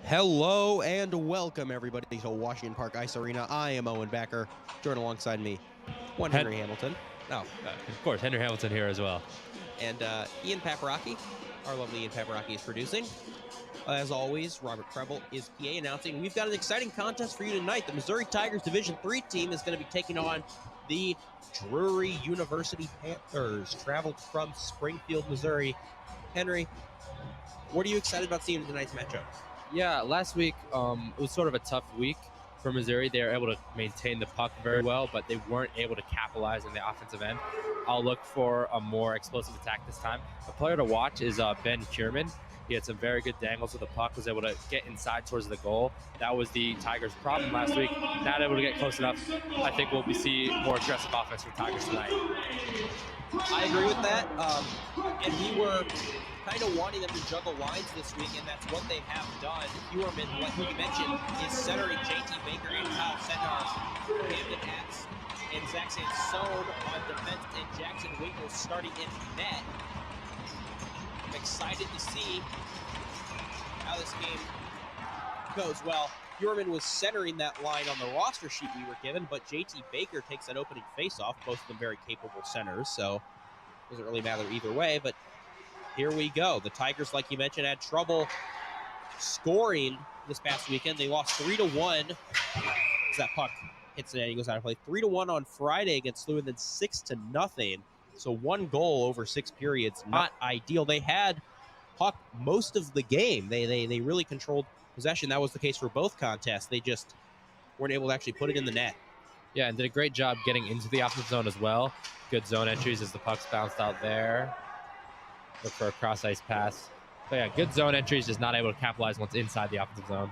Hello and welcome everybody to Washington Park Ice Arena. I am Owen Becker. Joined alongside me, one Henry Hamilton. Of course, Henry Hamilton here as well. And Ian Paparocki. Our lovely Ian Paparocki is producing. As always, Robert Preble is PA announcing. We've got an exciting contest for you tonight. The Missouri Tigers Division III team is going to be taking on the Drury University Panthers, traveled from Springfield, Missouri. Henry, what are you excited about seeing in tonight's matchup? Yeah, last week it was sort of a tough week for Missouri. They were able to maintain the puck very well, but they weren't able to capitalize in the offensive end. I'll look for a more explosive attack this time. A player to watch is Ben Kierman. He had some very good dangles with the puck, was able to get inside towards the goal. That was the Tigers' problem last week. Not able to get close enough. I think we'll see more aggressive offense from Tigers tonight. I agree with that. And we were kind of wanting them to juggle lines this week, and that's what they have done. Huerman, like you mentioned, is centering JT Baker and Kyle Sednar. Camden Hatz and Zach Sansone on defense, and Jackson Winkle starting in net. I'm excited to see how this game goes. Well, Huerman was centering that line on the roster sheet we were given, but JT Baker takes that opening faceoff. Both of them very capable centers, so it doesn't really matter either way, but here we go. The Tigers, like you mentioned, had trouble scoring this past weekend. They lost 3-1 as that puck hits the net. He goes out of play. 3-1 on Friday against Lou, and then 6-0. So one goal over 6 periods. Not ideal. They had puck most of the game. They really controlled possession. That was the case for both contests. They just weren't able to actually put it in the net. Yeah, and did a great job getting into the offensive zone as well. Good zone entries as the puck's bounced out there. Look for a cross-ice pass. But yeah, good zone entries, just not able to capitalize once inside the offensive zone.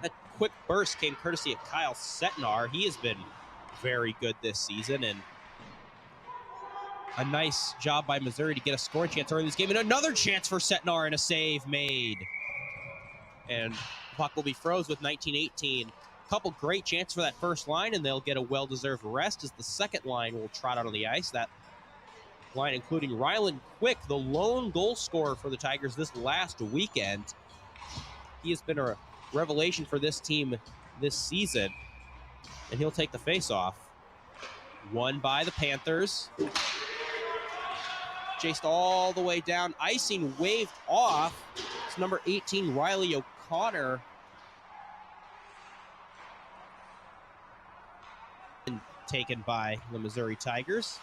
That quick burst came courtesy of Kyle Sednar. He has been very good this season, and a nice job by Missouri to get a scoring chance early in this game. And another chance for Sednar and a save made. And puck will be froze with 19-18. Couple great chances for that first line, and they'll get a well-deserved rest as the second line will trot out on the ice. That line including Rylan Quick, the lone goal scorer for the Tigers this last weekend. He has been a revelation for this team this season, and he'll take the face-off. Won by the Panthers. Chased all the way down. Icing waved off. It's number 18, Riley O'Connor. And taken by the Missouri Tigers.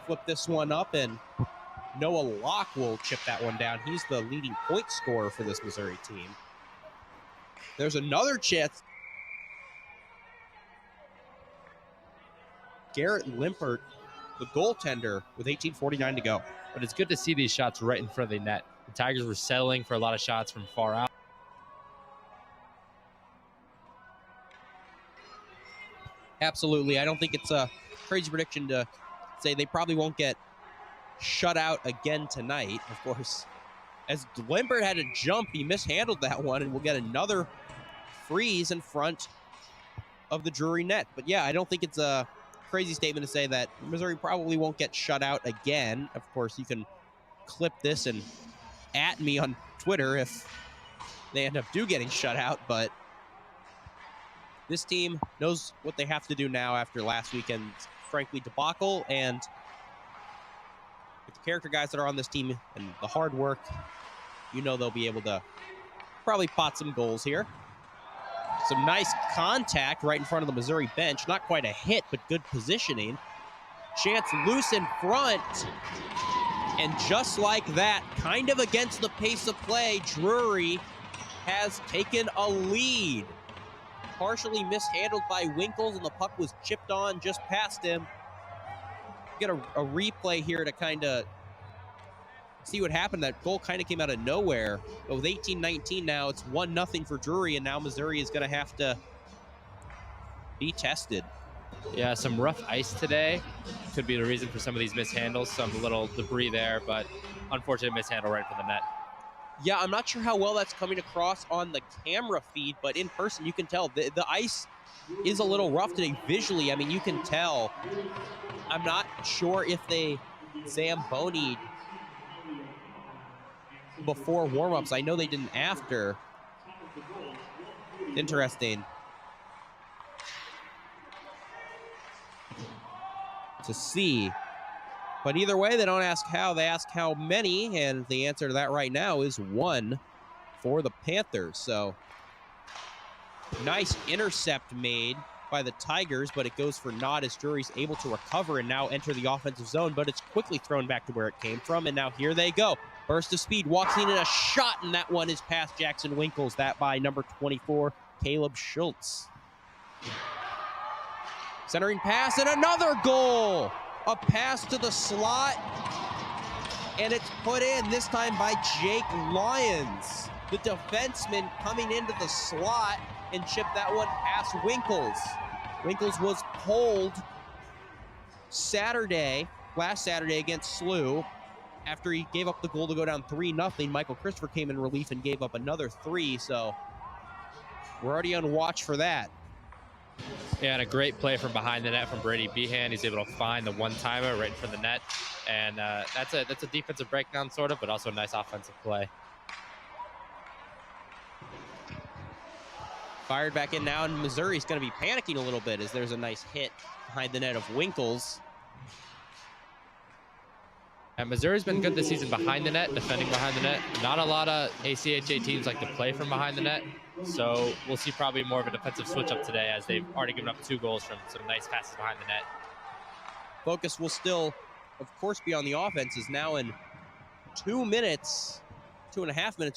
Flip this one up, and Noah Locke will chip that one down. He's the leading point scorer for this Missouri team. There's another chance. Garrett Limpert, the goaltender, with 18:49 to go. But it's good to see these shots right in front of the net. The Tigers were settling for a lot of shots from far out. Absolutely. I don't think it's a crazy prediction to say they probably won't get shut out again tonight. Of course, as Limpert had to jump, he mishandled that one, and we'll get another freeze in front of the Drury net. But yeah, I don't think it's a crazy statement to say that Missouri probably won't get shut out again. Of course, you can clip this and at me on Twitter if they end up getting shut out, but this team knows what they have to do now after last weekend's, frankly, debacle, and with the character guys that are on this team and the hard work, you know they'll be able to probably pot some goals here. Some nice contact right in front of the Missouri bench. Not quite a hit, but good positioning. Chance loose in front. And just like that, kind of against the pace of play, Drury has taken a lead. Partially mishandled by Winkles, and the puck was chipped on just past him. Get a replay here to kind of see what happened. That goal kind of came out of nowhere. But with 18-19 now, it's 1-0 for Drury, and now Missouri is going to have to be tested. Yeah, some rough ice today could be the reason for some of these mishandles. Some little debris there, but unfortunate mishandle right from the net. Yeah, I'm not sure how well that's coming across on the camera feed, but in person you can tell the ice is a little rough today visually. I mean, you can tell. I'm not sure if they Zamboni'd before warm-ups. I know they didn't after. Interesting to see. But either way, they don't ask how, they ask how many, and the answer to that right now is 1 for the Panthers. So nice intercept made by the Tigers, but it goes for naught as Drury's able to recover and now enter the offensive zone, but it's quickly thrown back to where it came from, and now here they go. Burst of speed, walks in a shot, and that one is past Jackson Winkles. That by number 24, Caleb Schultz. Centering pass, and another goal! A pass to the slot, and it's put in, this time by Jake Lyons. The defenseman coming into the slot and chipped that one past Winkles. Winkles was pulled last Saturday against SLU. After he gave up the goal to go down 3-0, Michael Christopher came in relief and gave up another 3, so we're already on watch for that. Yeah, and a great play from behind the net from Brady Behan. He's able to find the one-timer right in front of the net, and that's a defensive breakdown sort of, but also a nice offensive play. Fired back in now, and Missouri's going to be panicking a little bit as there's a nice hit behind the net of Winkles. And Missouri's been good this season behind the net, defending behind the net. Not a lot of ACHA teams like to play from behind the net, so we'll see probably more of a defensive switch up today as they've already given up 2 goals from some nice passes behind the net. Focus will still, of course, be on the offense, as now in 2.5 minutes,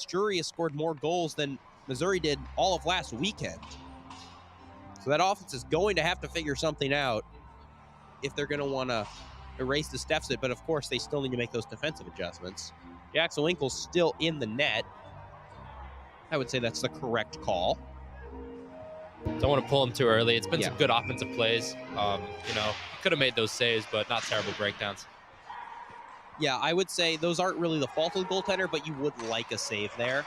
Drury has scored more goals than Missouri did all of last weekend. So that offense is going to have to figure something out if they're going to want to erase this deficit, but of course they still need to make those defensive adjustments. Jackson Winkle's still in the net. I would say that's the correct call. Don't want to pull him too early. It's been some good offensive plays. Could have made those saves, but not terrible breakdowns. Yeah, I would say those aren't really the fault of the goaltender, but you would like a save there.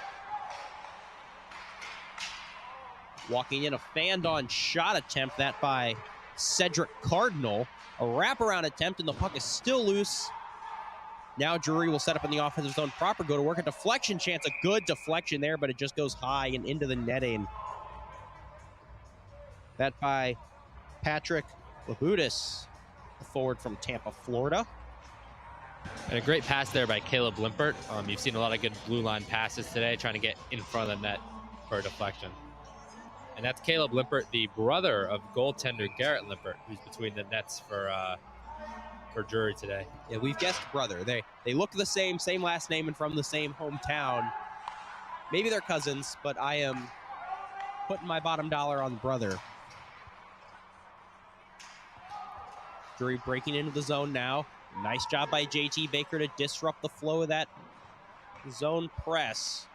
Walking in, a fanned-on shot attempt, that by Cedric Cardinal. A wraparound attempt, and the puck is still loose. Now Drury will set up in the offensive zone proper, go to work. A deflection chance, a good deflection there, but it just goes high and into the netting. That by Patrick Labutis, the forward from Tampa, Florida. And a great pass there by Caleb Limpert. You've seen a lot of good blue line passes today, trying to get in front of the net for a deflection. And that's Caleb Limpert, the brother of goaltender Garrett Limpert, who's between the nets for Drury today. Yeah, we've guessed brother. They look the same last name, and from the same hometown. Maybe they're cousins, but I am putting my bottom dollar on brother. Drury breaking into the zone now. Nice job by JT Baker to disrupt the flow of that zone press.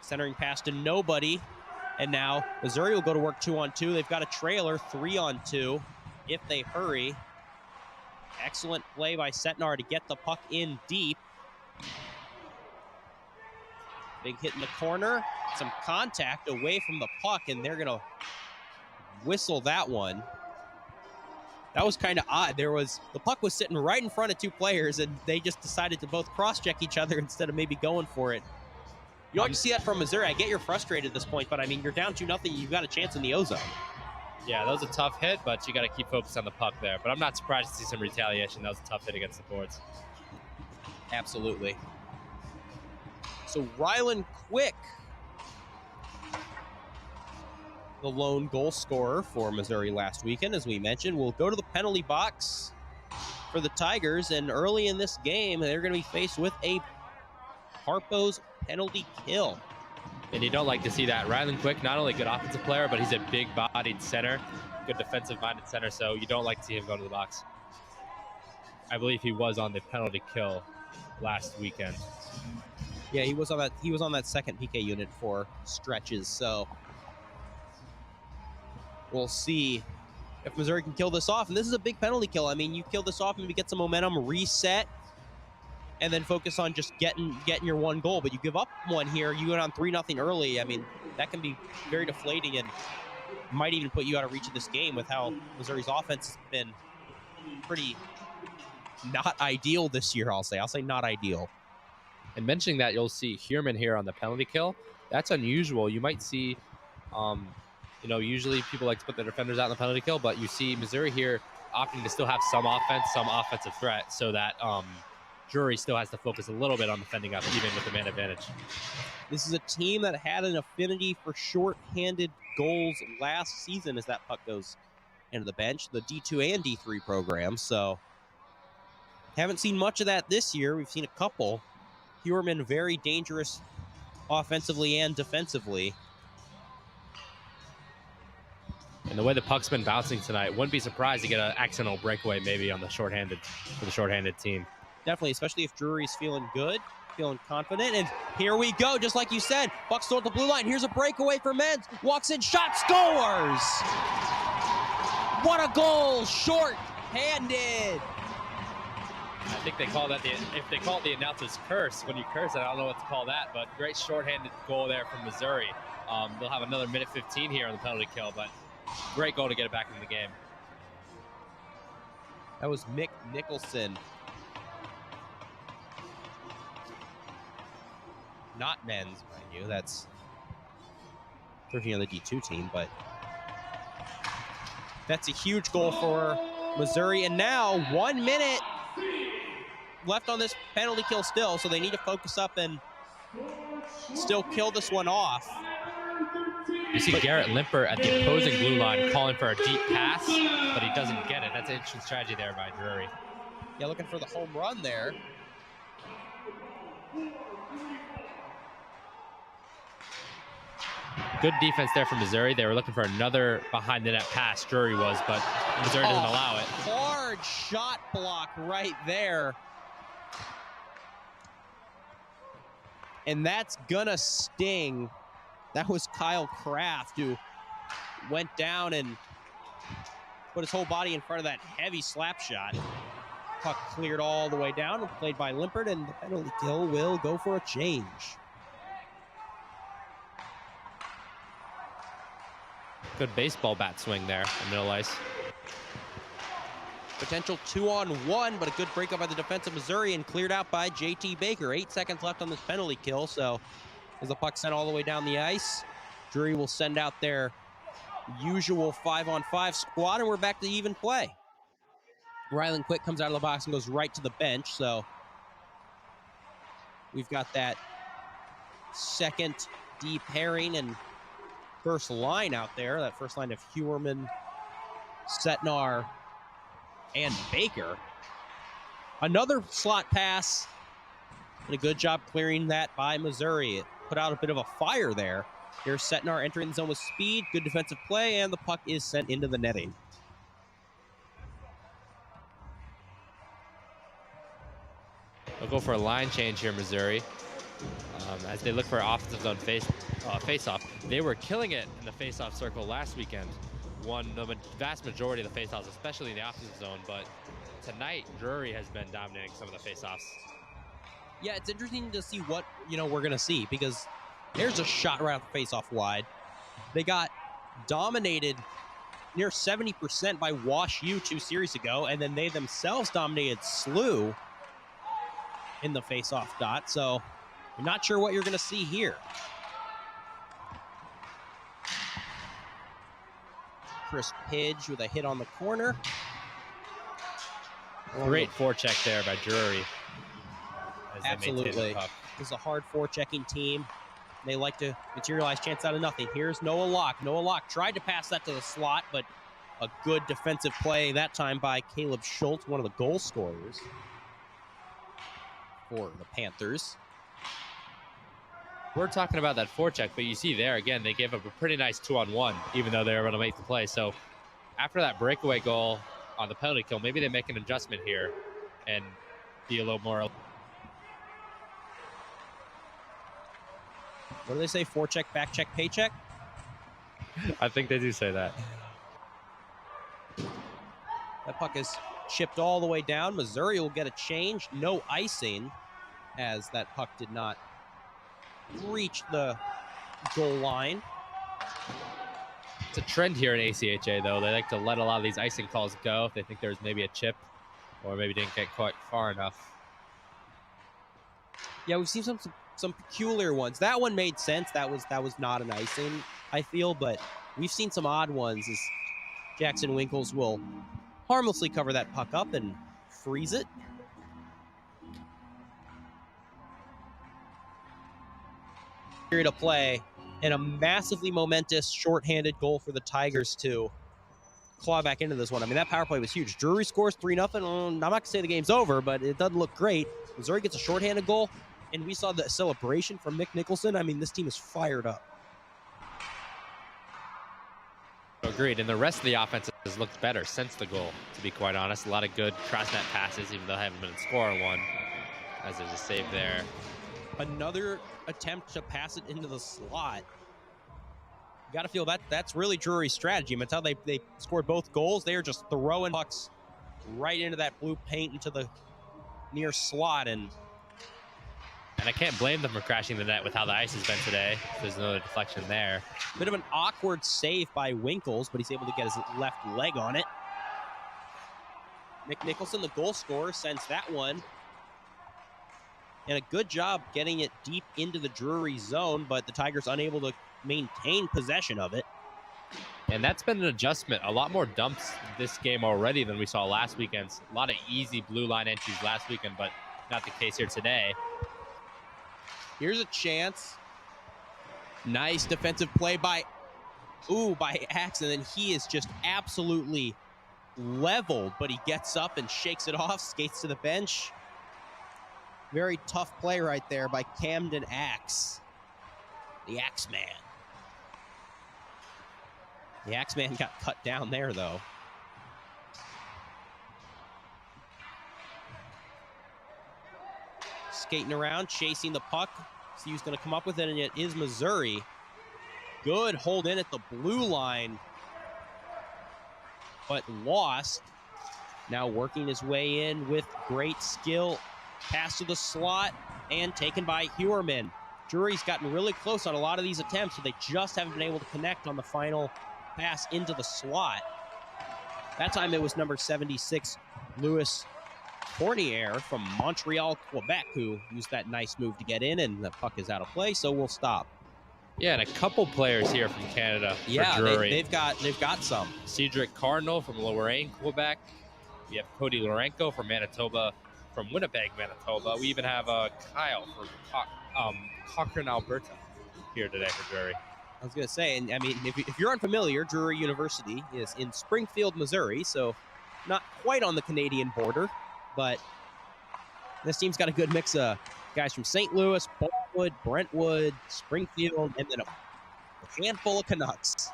Centering pass to nobody. And now Missouri will go to work 2-on-2. They've got a trailer 3-on-2 if they hurry. Excellent play by Setnar to get the puck in deep. Big hit in the corner. Some contact away from the puck, and they're going to whistle that one. That was kind of odd. The puck was sitting right in front of 2 players, and they just decided to both cross-check each other instead of maybe going for it. You don't see that from Missouri. I get you're frustrated at this point, but I mean, you're down 2-0. You've got a chance in the O-zone. Yeah, that was a tough hit, but you got to keep focused on the puck there. But I'm not surprised to see some retaliation. That was a tough hit against the boards. Absolutely. So Rylan Quick, the lone goal scorer for Missouri last weekend, as we mentioned, will go to the penalty box for the Tigers. And early in this game, they're going to be faced with a Harpo's penalty kill. And you don't like to see that. Rylan Quick, not only a good offensive player, but he's a big-bodied center, good defensive-minded center, so you don't like to see him go to the box. I believe he was on the penalty kill last weekend. Yeah, he was on that second PK unit for stretches, so we'll see if Missouri can kill this off. And this is a big penalty kill. I mean, you kill this off and maybe get some momentum, reset, and then focus on just getting your 1 goal. But you give up 1 here, you go down 3-0 early. I mean, that can be very deflating and might even put you out of reach of this game with how Missouri's offense has been pretty not ideal this year, I'll say not ideal. And mentioning that, you'll see Heerman here on the penalty kill. That's unusual. You might see You know, usually people like to put their defenders out in the penalty kill, but you see Missouri here opting to still have some offense, some offensive threat, so that Drury still has to focus a little bit on defending up, even with the man advantage. This is a team that had an affinity for short-handed goals last season as that puck goes into the bench, the D2 and D3 program. So haven't seen much of that this year. We've seen a couple. Huerman very dangerous offensively and defensively. And the way the puck's been bouncing tonight, wouldn't be surprised to get an accidental breakaway maybe on the shorthanded for the shorthanded team. Definitely, especially if Drury's feeling good, feeling confident. And here we go, just like you said. Puck still at the blue line. Here's a breakaway for Menz. Walks in, shot, scores! What a goal, short-handed. I think they call that if they call it the announcer's curse. When you curse it, I don't know what to call that, but great shorthanded goal there from Missouri. They'll have another minute 15 here on the penalty kill, but great goal to get it back in the game. That was Mick Nicholson. Not Menz, mind you. That's 13 on the D2 team, but that's a huge goal for Missouri. And now 1 minute left on this penalty kill still, so they need to focus up and still kill this one off. You see Garrett Limper at the opposing blue line calling for a deep pass, but he doesn't get it. That's an interesting strategy there by Drury. Yeah, looking for the home run there. Good defense there from Missouri. They were looking for another behind the net pass, Drury was, but Missouri doesn't allow it. Hard shot block right there. And that's gonna sting. That was Kyle Kraft who went down and put his whole body in front of that heavy slap shot. Puck cleared all the way down and played by Limpert, and the penalty kill will go for a change. Good baseball bat swing there in middle ice. Potential 2-on-1, but a good breakup by the defense of Missouri and cleared out by JT Baker. 8 seconds left on this penalty kill, so as the puck sent all the way down the ice, Drury will send out their usual 5-on-5 squad, and we're back to even play. Rylan Quick comes out of the box and goes right to the bench, so we've got that second D pairing and first line out there, that first line of Huerman, Setnar, and Baker. Another slot pass, and a good job clearing that by Missouri. It put out a bit of a fire there. Here's Setnar entering the zone with speed, good defensive play, and the puck is sent into the netting. They'll go for a line change here, Missouri, as they look for offensive zone face-off. They were killing it in the face-off circle last weekend. Won the vast majority of the face-offs, especially in the offensive zone, but tonight Drury has been dominating some of the face-offs. Yeah, it's interesting to see what we're gonna see, because there's a shot right off the face-off wide. They got dominated near 70% by Wash U 2 series ago, and then they themselves dominated SLU in the face-off dot. So I'm not sure what you're gonna see here. Chris Pidge with a hit on the corner. Great forecheck there by Drury. Absolutely. This is a hard forechecking team. They like to materialize chance out of nothing. Here's Noah Locke. Noah Locke tried to pass that to the slot, but a good defensive play that time by Caleb Schultz, one of the goal scorers for the Panthers. We're talking about that forecheck, but you see there, again, they gave up a pretty nice 2-on-1, even though they were able to make the play. So after that breakaway goal on the penalty kill, maybe they make an adjustment here and be a little more. What do they say? Forecheck, back check, paycheck? I think they do say that. That puck is chipped all the way down. Missouri will get a change. No icing, as that puck did not reach the goal line. It's a trend here in ACHA, though. They like to let a lot of these icing calls go if they think there's maybe a chip or maybe didn't get quite far enough. Yeah, we've seen some some peculiar ones. That one made sense. That was not an icing, I feel, but we've seen some odd ones as Jackson Winkles will harmlessly cover that puck up and freeze it. Period of play, and a massively momentous shorthanded goal for the Tigers to claw back into this one. I mean, that power play was huge. Drury scores 3-0. I'm not going to say the game's over, but it doesn't look great. Missouri gets a shorthanded goal, and we saw the celebration from Mick Nicholson. I mean, this team is fired up. Agreed, and the rest of the offense has looked better since the goal, to be quite honest. A lot of good cross-net passes, even though I haven't been scoring one, as there's a save there. Another attempt to pass it into the slot. You got to feel that's really Drury's strategy. I mean, that's how they scored both goals. They are just throwing pucks right into that blue paint into the near slot, and I can't blame them for crashing the net with how the ice has been today. There's another deflection there. Bit of an awkward save by Winkles, but he's able to get his left leg on it. Mick Nicholson, the goal scorer, sends that one. And a good job getting it deep into the Drury zone, but the Tigers unable to maintain possession of it. And that's been an adjustment. A lot more dumps this game already than we saw last weekend. A lot of easy blue line entries last weekend, but not the case here today. Here's a chance. Nice defensive play by Axe, and then he is just absolutely leveled, but he gets up and shakes it off, skates to the bench. Very tough play right there by Camden Axe, the Axe Man. The Axe Man got cut down there, though. Skating around, chasing the puck. See who's going to come up with it, and it is Missouri. Good hold in at the blue line, but lost. Now working his way in with great skill. Pass to the slot and taken by Hewerman. Drury's gotten really close on a lot of these attempts, so they just haven't been able to connect on the final pass into the slot. That time it was number 76, Louis Fournier from Montreal, Quebec, who used that nice move to get in, and the puck is out of play, so we'll stop. Yeah, and a couple players here from Canada for Drury. They've got some. Cedric Cardinal from Lorraine, Quebec. We have Cody Lorenko from Manitoba, from Winnipeg, Manitoba. We even have Kyle from Cochrane, Alberta, here today for Drury. I was going to say, and I mean, if you're unfamiliar, Drury University is in Springfield, Missouri, so not quite on the Canadian border, but this team's got a good mix of guys from St. Louis, Baldwood, Brentwood, Springfield, and then a handful of Canucks.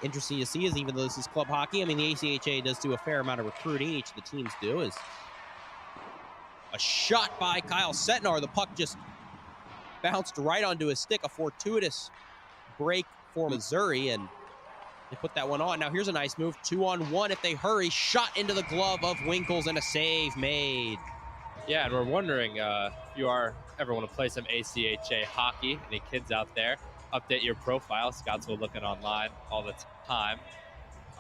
Interesting to see is, even though this is club hockey, I mean, the ACHA does do a fair amount of recruiting. Each of the teams do. Is a shot by Kyle Setnar. The puck just bounced right onto his stick. A fortuitous break for Missouri, and they put that one on. Now here's a nice move. 2-on-1 if they hurry. Shot into the glove of Winkles and a save made. Yeah, and we're wondering if you ever want to play some ACHA hockey. Any kids out there? Update your profile. Scouts will looking online all the time.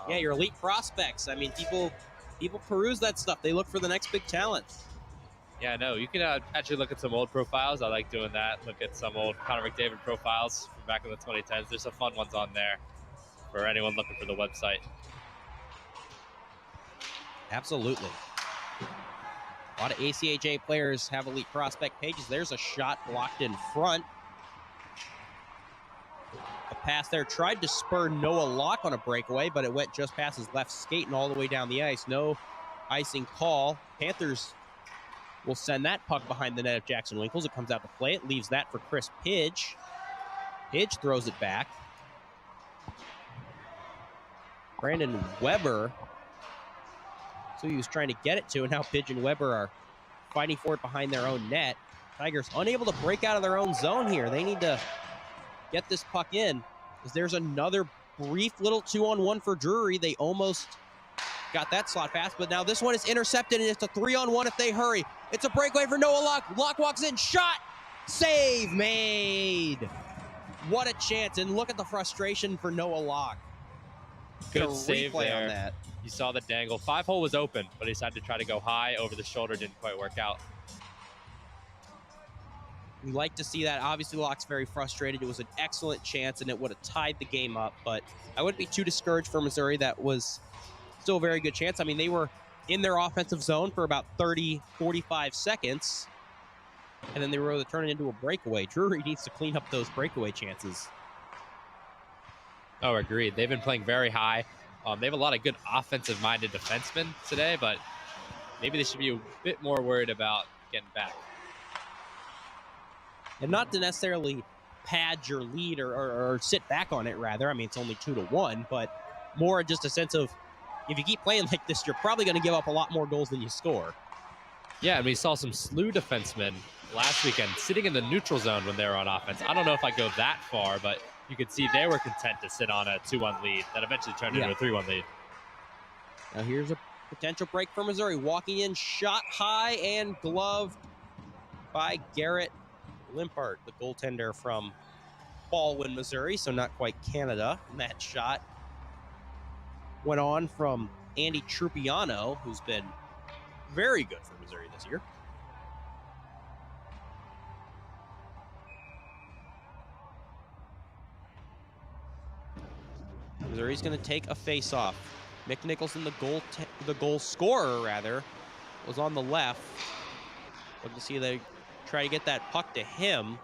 Yeah, your elite prospects. I mean, people peruse that stuff. They look for the next big talent. Yeah, no, you can actually look at some old profiles. I like doing that. Look at some old Connor McDavid profiles from back in the 2010s. There's some fun ones on there for anyone looking for the website. Absolutely. A lot of ACHA players have elite prospect pages. There's a shot blocked in front. A pass there tried to spur Noah Locke on a breakaway, but it went just past his left skate and all the way down the ice. No icing call. Panthers will send that puck behind the net of Jackson Winkles. It comes out to play. It leaves that for Chris Pidge. Pidge throws it back. Brandon Weber. So he was trying to get it to, and now Pidge and Weber are fighting for it behind their own net. Tigers unable to break out of their own zone here. They need to get this puck in, because there's another brief little 2-on-1 for Drury. They almost got that slot pass, but now this one is intercepted, and it's a 3-on-1 if they hurry. It's a breakaway for Noah Locke. Locke walks in, shot, save made. What a chance, and look at the frustration for Noah Locke. Good save there. On that. You saw the dangle. 5-hole was open, but he decided to try to go high over the shoulder. Didn't quite work out. We like to see that. Obviously, Locke's very frustrated. It was an excellent chance, and it would have tied the game up. But I wouldn't be too discouraged for Missouri. That was still a very good chance. I mean, they were in their offensive zone for about 30, 45 seconds, and then they were able to turn it into a breakaway. Drury needs to clean up those breakaway chances. Oh, agreed. They've been playing very high. They have a lot of good offensive-minded defensemen today, but maybe they should be a bit more worried about getting back. And not to necessarily pad your lead or sit back on it, rather. I mean, it's only 2-1, but more just a sense of, if you keep playing like this, you're probably going to give up a lot more goals than you score. Yeah, and we saw some SLU defensemen last weekend sitting in the neutral zone when they were on offense. I don't know if I go that far, but you could see they were content to sit on a 2-1 lead that eventually turned into a 3-1 lead. Now here's a potential break for Missouri. Walking in, shot high and gloved by Garrett Limpart, the goaltender from Baldwin, Missouri, so not quite Canada. And that shot went on from Andy Trupiano, who's been very good for Missouri this year. Missouri's going to take a face-off. Mick Nicholson, the goal scorer, rather, was on the left. Looking to see if they try to get that puck to him.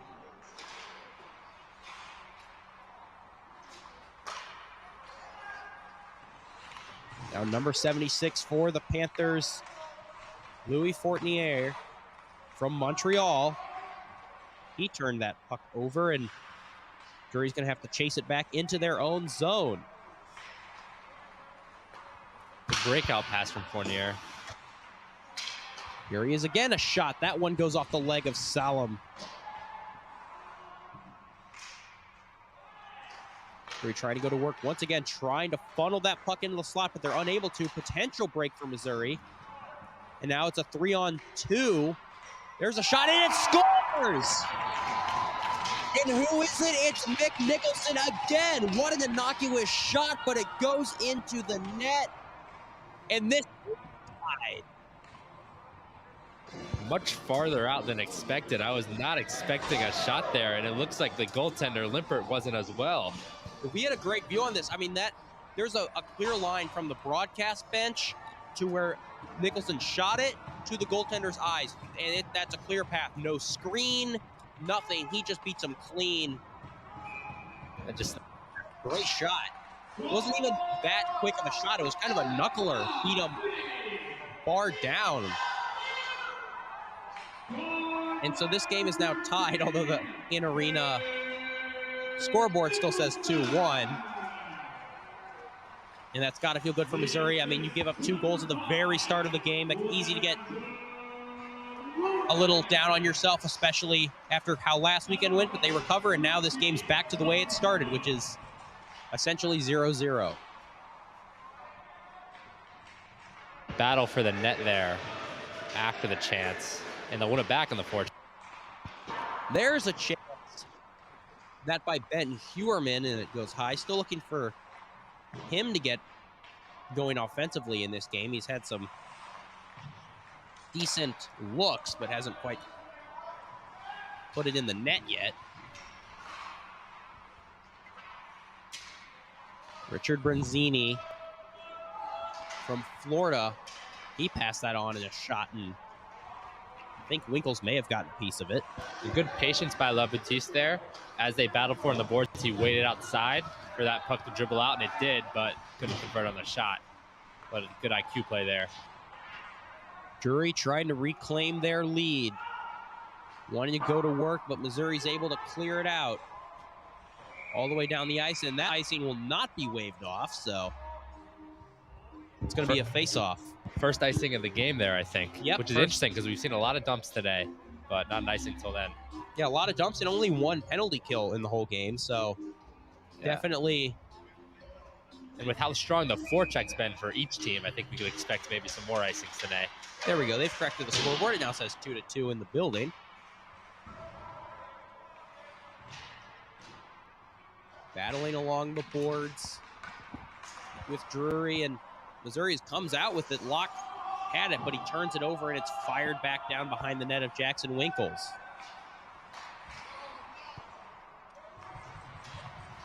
Now number 76 for the Panthers, Louis Fortnier from Montreal. He turned that puck over, and Drury's going to have to chase it back into their own zone. The breakout pass from Fournier. Here he is again, a shot. That one goes off the leg of Salem. Drury trying to go to work once again, trying to funnel that puck into the slot, but they're unable to. Potential break for Missouri. And now it's a 3-on-2. There's a shot, and it scores! And who is it? It's Mick Nicholson again. What an innocuous shot, but it goes into the net. And this is tied. Much farther out than expected. I was not expecting a shot there, and it looks like the goaltender Limpert wasn't as well. We had a great view on this. I mean, there's a clear line from the broadcast bench to where Nicholson shot it to the goaltender's eyes, and that's a clear path. No screen, nothing. He just beats him clean. And just great shot. It wasn't even that quick of a shot. It was kind of a knuckler. Beat him bar down. And so this game is now tied, although the in-arena scoreboard still says 2-1. And that's got to feel good for Missouri. I mean, you give up 2 goals at the very start of the game. It's easy to get a little down on yourself, especially after how last weekend went, but they recover, and now this game's back to the way it started, which is essentially 0-0. Battle for the net there after the chance, and they'll win it back on the fourth. There's a chance. That by Ben Hewerman, and it goes high. Still looking for him to get going offensively in this game. He's had some decent looks, but hasn't quite put it in the net yet. Richard Bronzini from Florida, he passed that on in a shot, and I think Winkles may have gotten a piece of it. Good patience by LaBaptiste there. As they battled for on the boards, he waited outside for that puck to dribble out, and it did, but couldn't convert on the shot. But a good IQ play there. Drury trying to reclaim their lead. Wanting to go to work, but Missouri's able to clear it out. All the way down the ice, and that icing will not be waved off, so it's going to be a face-off. First icing of the game there, I think. Yep, which is interesting because we've seen a lot of dumps today, but not an icing till then. Yeah, a lot of dumps and only 1 penalty kill in the whole game, so definitely. And with how strong the forecheck's been for each team, I think we could expect maybe some more icings today. There we go. They've corrected the scoreboard. It now says 2-2 in the building. Battling along the boards with Drury, and Missouri comes out with it. Locke had it, but he turns it over, and it's fired back down behind the net of Jackson Winkles.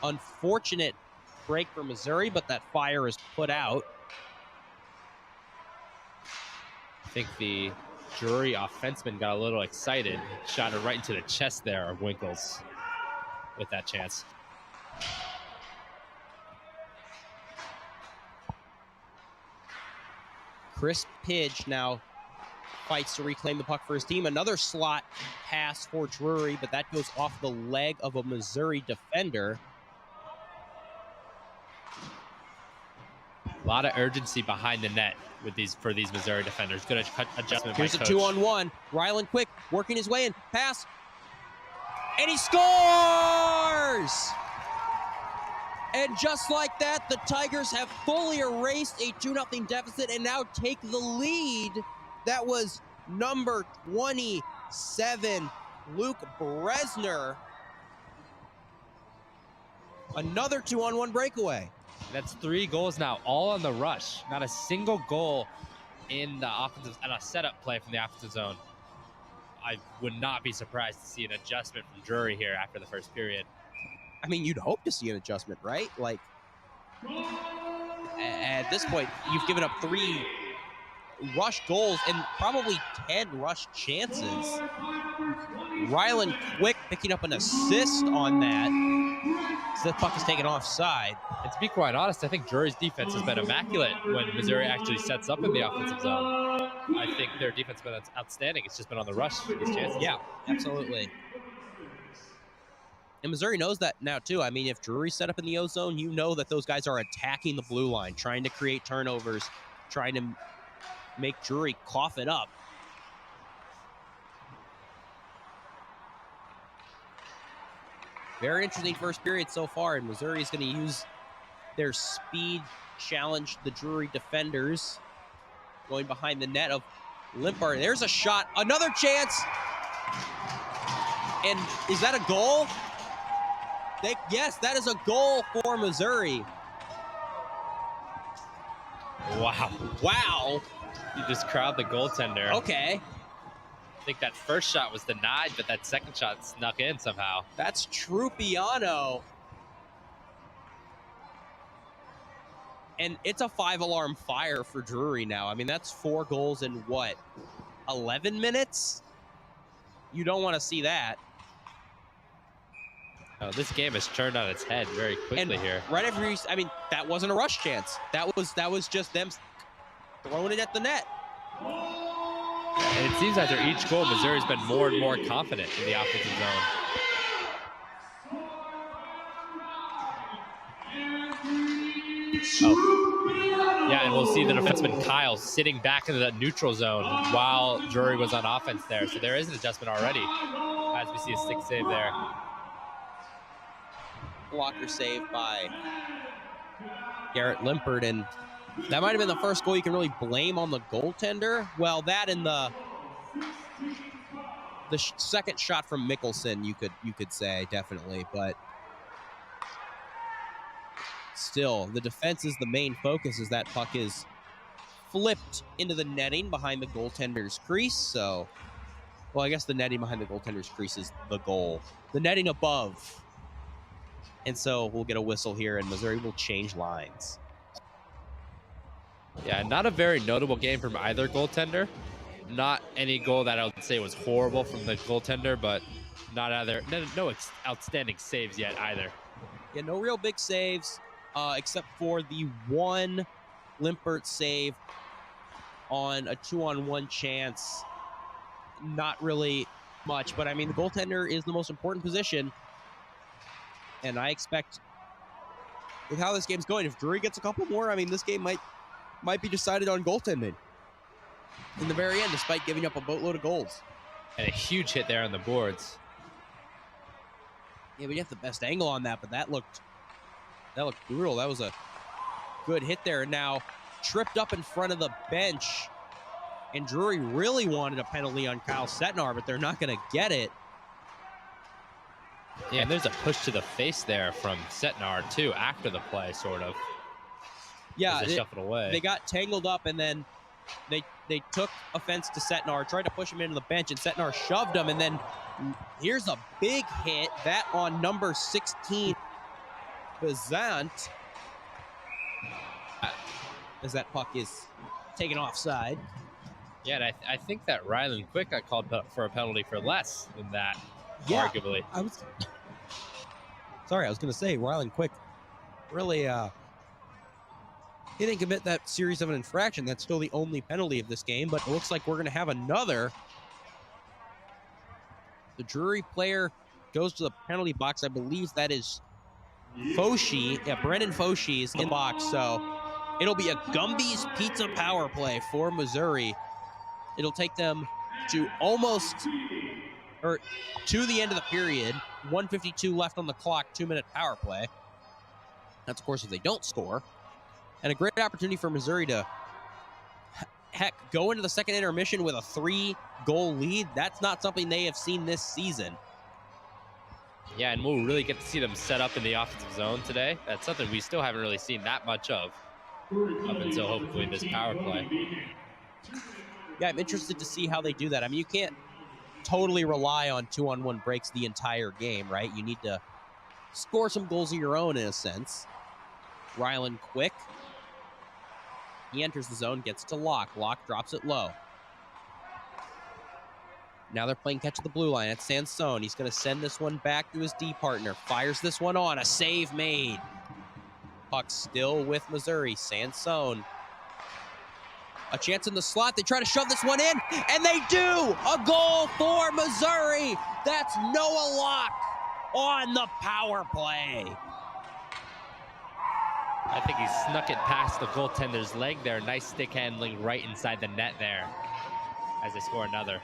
unfortunate break for Missouri, but that fire is put out. I think the Drury offenseman got a little excited, shot it right into the chest there of Winkles with that chance. Chris Pidge now fights to reclaim the puck for his team. Another slot pass for Drury, but that goes off the leg of a Missouri defender. A lot of urgency behind the net with these Missouri defenders. Good adjustment. Here's by a coach. 2-on-1. Ryland Quick working his way in. Pass. And he scores! And just like that, the Tigers have fully erased a 2-0 deficit and now take the lead. That was number 27, Luke Bresner. Another 2-on-1 breakaway. That's 3 goals now, all on the rush. Not a single goal in the offensive and a setup play from the offensive zone. I would not be surprised to see an adjustment from Drury here after the first period. I mean, you'd hope to see an adjustment, right? Like, at this point, you've given up 3 rush goals and probably 10 rush chances. Ryland Quick picking up an assist on that. So the puck is taken offside. And to be quite honest, I think Drury's defense has been immaculate when Missouri actually sets up in the offensive zone. I think their defense has been outstanding. It's just been on the rush for these chances. Yeah, absolutely. And Missouri knows that now, too. I mean, if Drury's set up in the O zone, you know that those guys are attacking the blue line, trying to create turnovers, trying to make Drury cough it up. Very interesting first period so far, and Missouri is going to use their speed, challenge the Drury defenders. Going behind the net of Limpar. There's a shot. Another chance. And is that a goal? Yes, that is a goal for Missouri. Wow. Wow. You just crowd the goaltender. Okay. I think that first shot was denied, but that second shot snuck in somehow. That's Trupiano. And it's a 5-alarm fire for Drury now. I mean, that's 4 goals in what, 11 minutes? You don't want to see that. Oh, this game has turned on its head very quickly here. Right after I mean, that wasn't a rush chance. That was just them throwing it at the net. And it seems after each goal, Missouri's been more and more confident in the offensive zone. Oh. Yeah, and we'll see the defenseman Kyle sitting back in the neutral zone while Drury was on offense there. So there is an adjustment already as we see a stick save there. Blocker save by Garrett Limpert, and that might have been the first goal you can really blame on the goaltender. Well, that and the second shot from Mickelson, you could say definitely, but still, the defense is the main focus as that puck is flipped into the netting behind the goaltender's crease. So, well, I guess the netting behind the goaltender's crease is the goal. The netting above. And so we'll get a whistle here, and Missouri will change lines. Yeah, not a very notable game from either goaltender. Not any goal that I would say was horrible from the goaltender, but no outstanding saves yet either. Yeah, no real big saves, except for the one Limpert save on a 2-on-1 chance. Not really much, but I mean, the goaltender is the most important position. And I expect, with how this game's going, if Drury gets a couple more, I mean, this game might be decided on goaltending in the very end, despite giving up a boatload of goals. And a huge hit there on the boards. Yeah, we didn't have the best angle on that, but that looked brutal. That was a good hit there. Now, tripped up in front of the bench, and Drury really wanted a penalty on Kyle Setnar, but they're not going to get it. Yeah, and there's a push to the face there from Setnar, too, after the play, sort of. Yeah, they shuffled away. They got tangled up, and then they took offense to Setnar, tried to push him into the bench, and Setnar shoved him, and then here's a big hit, that on number 16. Bezant. As that puck is taken offside. Yeah, and I think that Rylan Quick got called for a penalty for less than that, Yeah, arguably. I was going to say, Rylan Quick really, he didn't commit that series of an infraction. That's still the only penalty of this game, but it looks like we're going to have another. The Drury player goes to the penalty box. I believe that is Foshi. Yeah, Brendan Foshi is in the box, so it'll be a Gumby's Pizza power play for Missouri. It'll take them to to the end of the period. 1:52 left on the clock, 2-minute power play. That's, of course, if they don't score. And a great opportunity for Missouri to, heck, go into the second intermission with a 3-goal lead. That's not something they have seen this season. Yeah, and we'll really get to see them set up in the offensive zone today. That's something we still haven't really seen that much of up until hopefully this power play. Yeah, I'm interested to see how they do that. I mean, you can't totally rely on 2-on-1 breaks the entire game, right? You need to score some goals of your own in a sense. Rylan Quick. He enters the zone, gets to Locke. Locke drops it low. Now they're playing catch at the blue line. It's Sansone. He's going to send this one back to his D partner. Fires this one on. A save made. Puck still with Missouri. Sansone. A chance in the slot. They try to shove this one in, and they do! A goal for Missouri! That's Noah Locke on the power play. I think he snuck it past the goaltender's leg there. Nice stick handling right inside the net there as they score another.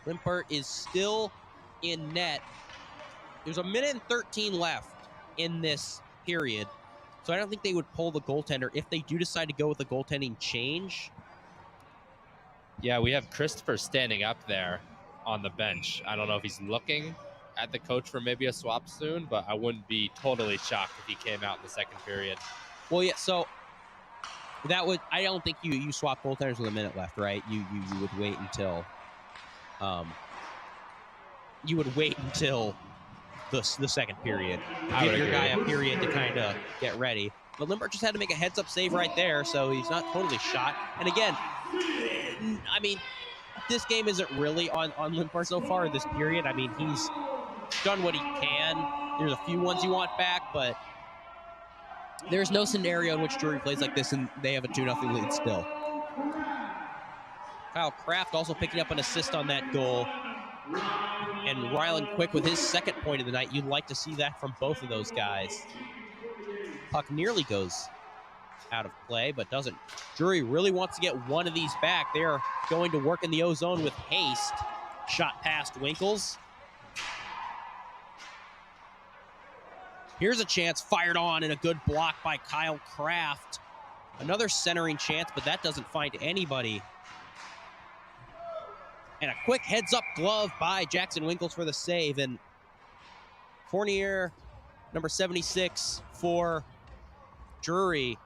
Limpert is still in net. There's 1:13 left in this period. So I don't think they would pull the goaltender if they do decide to go with a goaltending change. Yeah, we have Christopher standing up there on the bench. I don't know if he's looking at the coach for maybe a swap soon, but I wouldn't be totally shocked if he came out in the second period. Well, yeah, so that would, I don't think you swap goaltenders with a minute left, right? You would wait until the second period. Give your guy a period to kind of get ready. But Limpert just had to make a heads-up save right there, so he's not totally shot. And again, I mean, this game isn't really on Limpert so far, this period. I mean, he's done what he can. There's a few ones you want back, but there's no scenario in which Drury plays like this and they have a 2-0 lead still. Kyle Kraft also picking up an assist on that goal. And Rylan Quick with his second point of the night. You'd like to see that from both of those guys. Puck nearly goes out of play, but doesn't. Drury really wants to get one of these back. They're going to work in the O-zone with haste. Shot past Winkles. Here's a chance fired on and a good block by Kyle Kraft. Another centering chance, but that doesn't find anybody. And a quick heads-up glove by Jackson Winkles for the save. And Fournier, number 76 for Drury,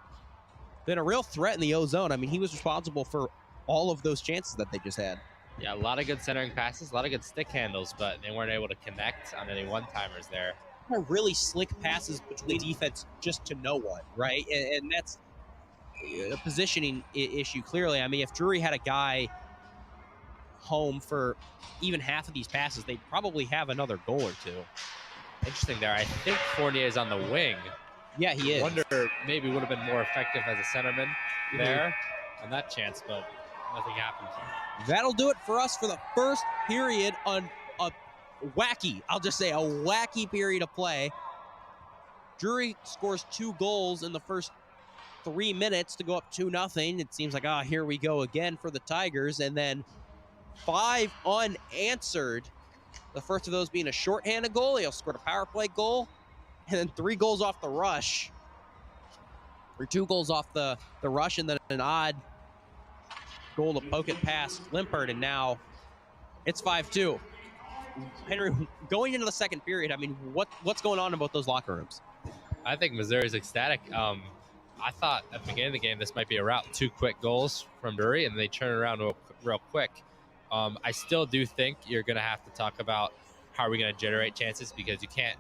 been a real threat in the O-zone. I mean, he was responsible for all of those chances that they just had. Yeah, a lot of good centering passes, a lot of good stick handles, but they weren't able to connect on any one-timers there. Really slick passes between defense just to no one, right? And that's a positioning issue, clearly. I mean, if Drury had a guy home for even half of these passes, they'd probably have another goal or two. Interesting there. I think Fournier is on the wing. Yeah, he is. I wonder maybe would have been more effective as a centerman there on that chance, but nothing happened. That'll do it for us for the first period on a wacky, I'll just say a wacky period of play. Drury scores 2 goals in the first 3 minutes to go up 2-0. It seems like, here we go again for the Tigers. And then 5 unanswered. The first of those being a shorthanded goal. He also scored a power play goal. And then 3 goals off the rush. Or 2 goals off the rush, and then an odd goal to poke it past Limpert. And now it's 5-2. Henry, going into the second period, I mean, what's going on in both those locker rooms? I think Missouri's ecstatic. I thought at the beginning of the game this might be a rout. 2 quick goals from Drury, and they turn around real quick. I still do think you're going to have to talk about how are we going to generate chances, because you can't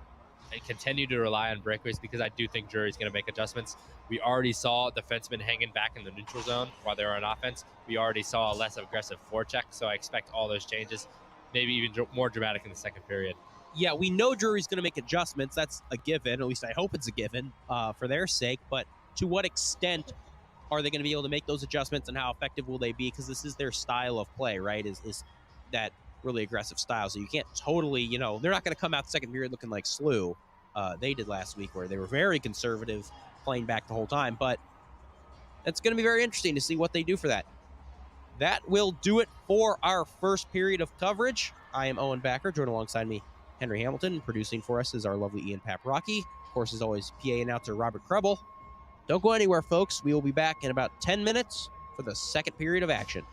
continue to rely on breakaways, because I do think Drury's going to make adjustments. We already saw defensemen hanging back in the neutral zone while they were on offense. We already saw a less aggressive forecheck, so I expect all those changes, maybe even more dramatic in the second period. Yeah, we know Drury's going to make adjustments. That's a given. At least I hope it's a given for their sake. But to what extent are they going to be able to make those adjustments, and how effective will they be? Because this is their style of play, right? Is that really aggressive style. So you can't totally, they're not going to come out second period looking like SLU. They did last week, where they were very conservative, playing back the whole time. But it's going to be very interesting to see what they do for that. That will do it for our first period of coverage. I am Owen Backer, joined alongside me, Henry Hamilton. Producing for us is our lovely Ian Paprocki. Of course, as always, PA announcer Robert Krebel. Don't go anywhere, folks. We will be back in about 10 minutes for the second period of action.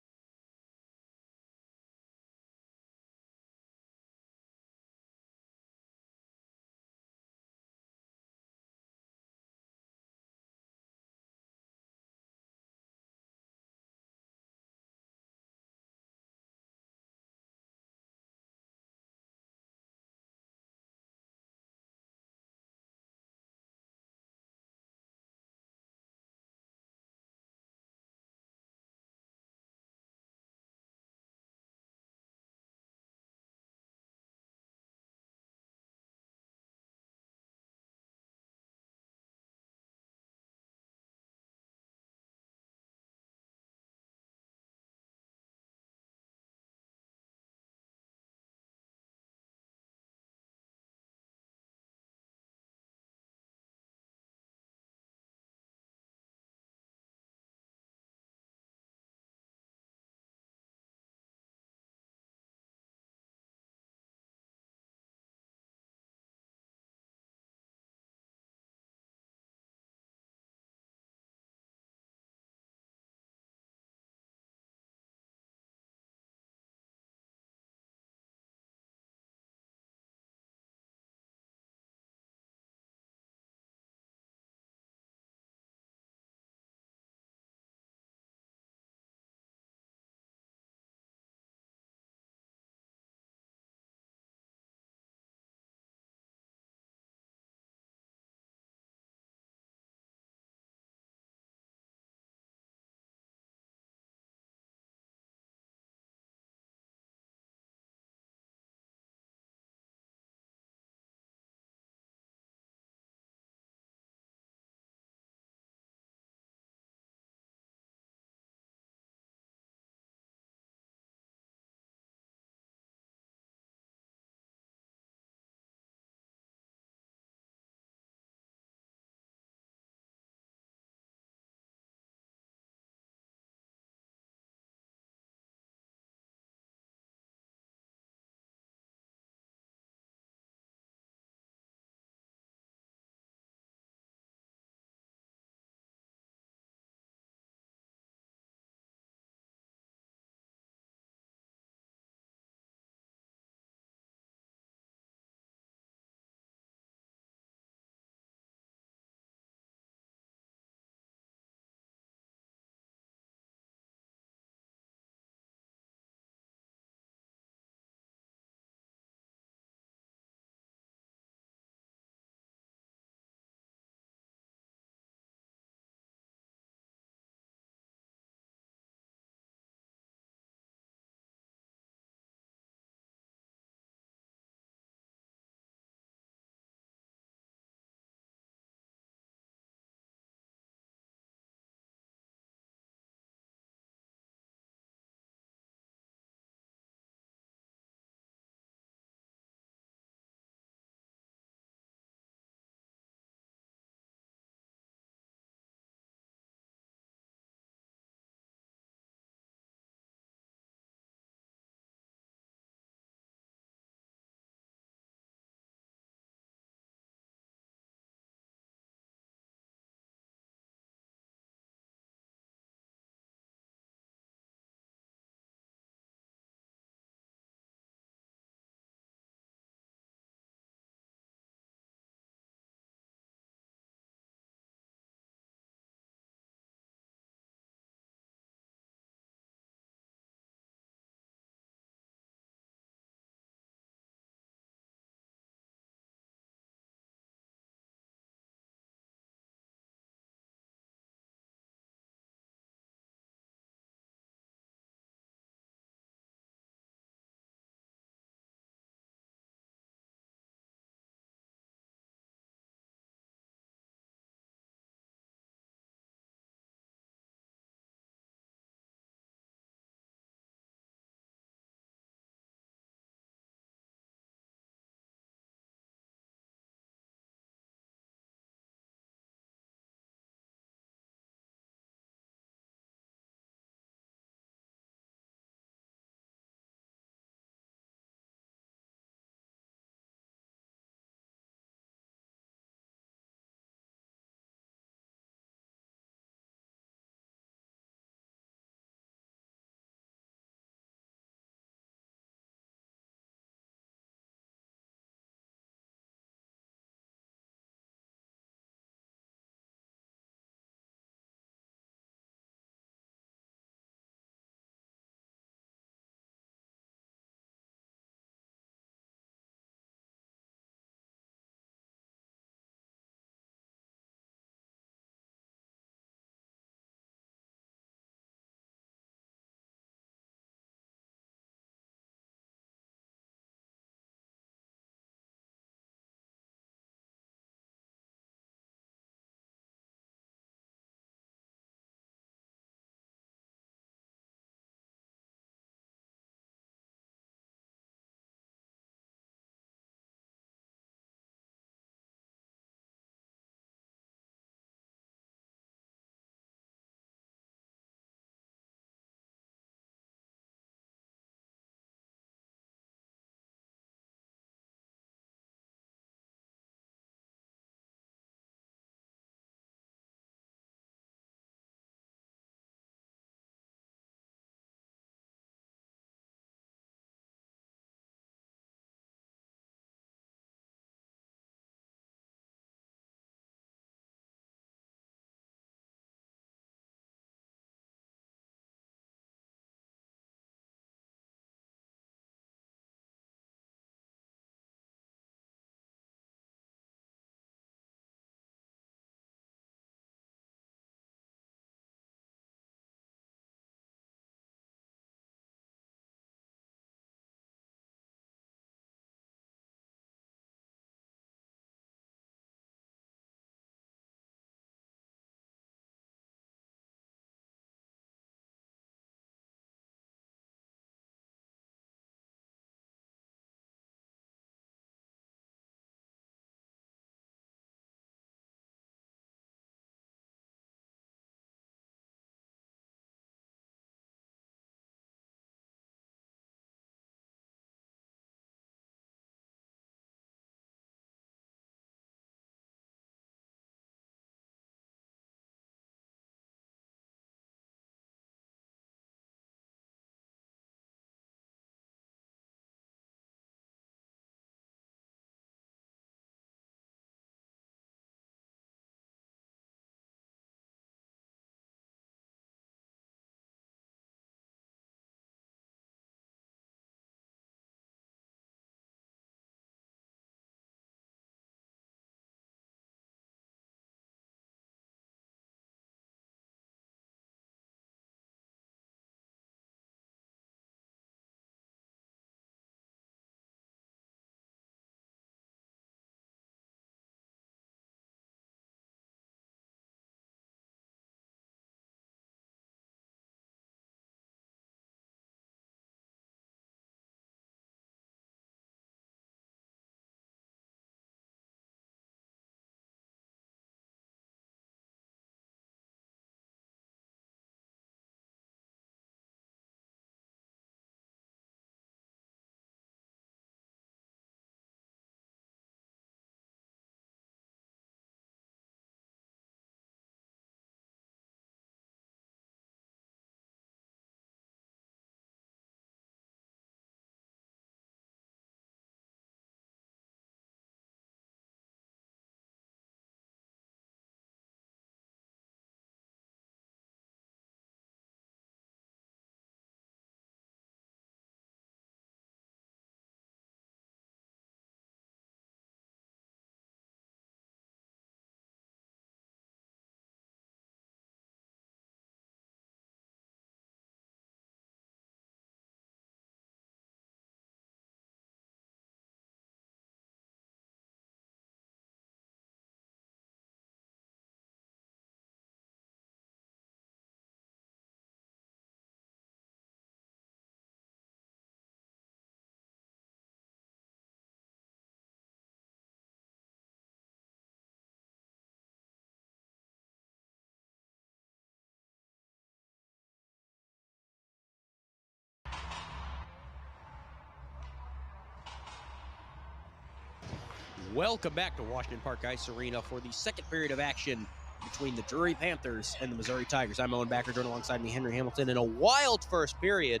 Welcome back to Washington Park Ice Arena for the second period of action between the Drury Panthers and the Missouri Tigers. I'm Owen Backer, joined alongside me, Henry Hamilton, in a wild first period.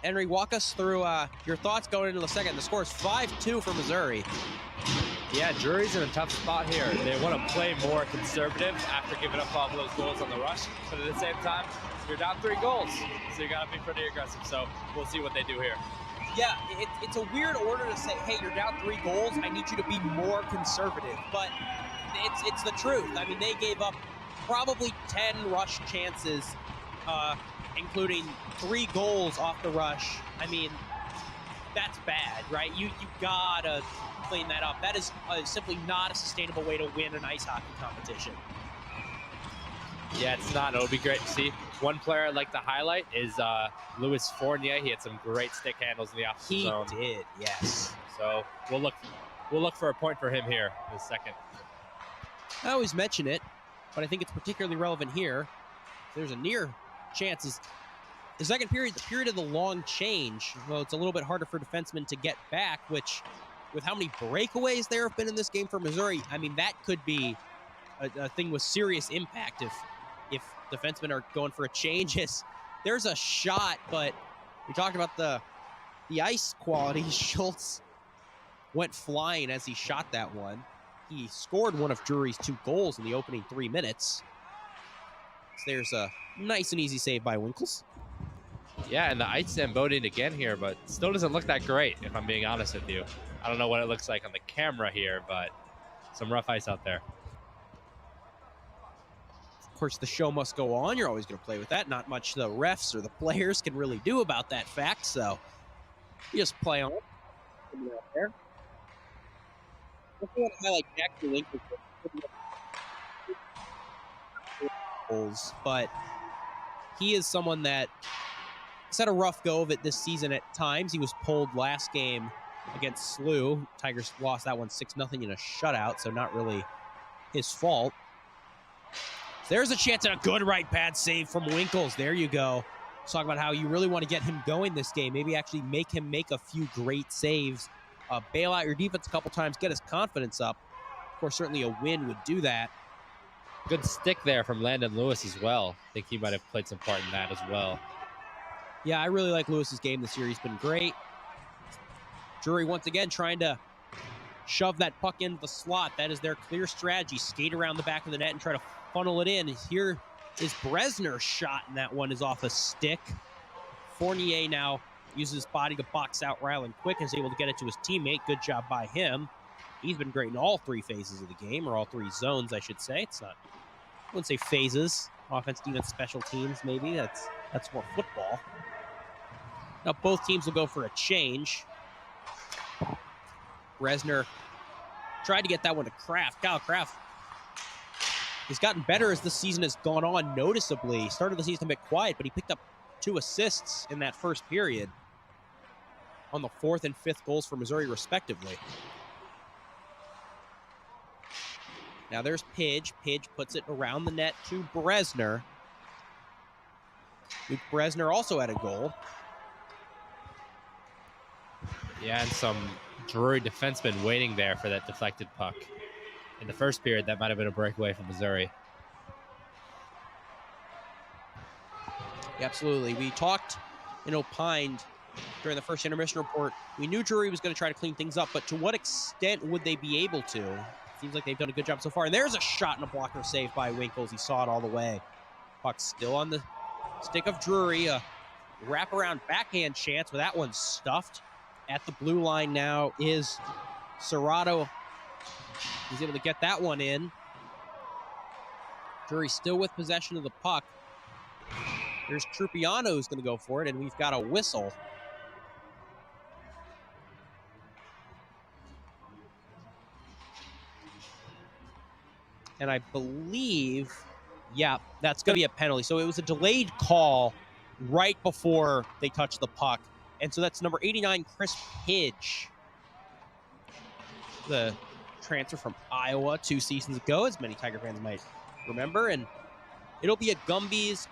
Henry, walk us through your thoughts going into the second. The score is 5-2 for Missouri. Yeah, Drury's in a tough spot here. They want to play more conservative after giving up all those goals on the rush, but at the same time, you're down 3 goals, so you got to be pretty aggressive. So we'll see what they do here. Yeah, it's a weird order to say, hey, you're down 3 goals, I need you to be more conservative. But it's the truth. I mean, they gave up probably 10 rush chances, including 3 goals off the rush. I mean, that's bad, right? You gotta clean that up. That is simply not a sustainable way to win an ice hockey competition. Yeah, it's not. It'll be great to see. One player I'd like to highlight is Louis Fournier. He had some great stick handles in the offensive zone. He did, yes. So we'll look for a point for him here in the second. I always mention it, but I think it's particularly relevant here. There's a near chances. The second period, the period of the long change, well, it's a little bit harder for defensemen to get back, which, with how many breakaways there have been in this game for Missouri, I mean, that could be a thing with serious impact if defensemen are going for a change. There's a shot, but we talked about the ice quality. Schultz went flying as he shot that one. He scored one of Drury's 2 goals in the opening 3 minutes. So there's a nice and easy save by Winkles. Yeah, and the ice embodying again here, but still doesn't look that great, if I'm being honest with you. I don't know what it looks like on the camera here, but some rough ice out there. Of course, the show must go on. You're always going to play with that. Not much the refs or the players can really do about that fact, so you just play on. There. I want to highlight Jack Winkles, but he is someone that has had a rough go of it this season at times. He was pulled last game against SLU. Tigers lost that one 6-0 in a shutout, so not really his fault. There's a chance at a good right pad save from Winkles. There you go. Let's talk about how you really want to get him going this game. Maybe actually make him make a few great saves. Bail out your defense a couple times, get his confidence up. Of course, certainly a win would do that. Good stick there from Landon Lewis as well. I think he might have played some part in that as well. Yeah, I really like Lewis's game this year. He's been great. Drury once again trying to shove that puck into the slot. That is their clear strategy. Skate around the back of the net and try to funnel it in. Here is Bresner's shot, and that one is off a stick. Fournier now uses his body to box out Ryland Quick and is able to get it to his teammate. Good job by him. He's been great in all 3 phases of the game, or all 3 zones, I should say. It's not, I wouldn't say phases. Offense, defense, special teams, maybe. That's more football. Now both teams will go for a change. Bresner tried to get that one to Kraft. Kyle Kraft, he's gotten better as the season has gone on noticeably. He started the season a bit quiet, but he picked up 2 assists in that first period on the 4th and 5th goals for Missouri, respectively. Now there's Pidge. Pidge puts it around the net to Bresner. Luke Bresner also had a goal. Yeah, and some Drury defensemen waiting there for that deflected puck. In the first period, that might have been a breakaway from Missouri. Absolutely. We talked and opined during the first intermission report. We knew Drury was going to try to clean things up, but to what extent would they be able to? Seems like they've done a good job so far. And there's a shot and a blocker save by Winkles. He saw it all the way. Puck still on the stick of Drury. A wraparound backhand chance, but that one's stuffed. At the blue line now is Serrato. He's able to get that one in. Drury still with possession of the puck. There's Trupiano who's going to go for it, and we've got a whistle. And I believe, yeah, that's going to be a penalty. So it was a delayed call right before they touched the puck. And so that's number 89, Chris Pidge. The transfer from Iowa 2 seasons ago, as many Tiger fans might remember. And it'll be a Gumby's,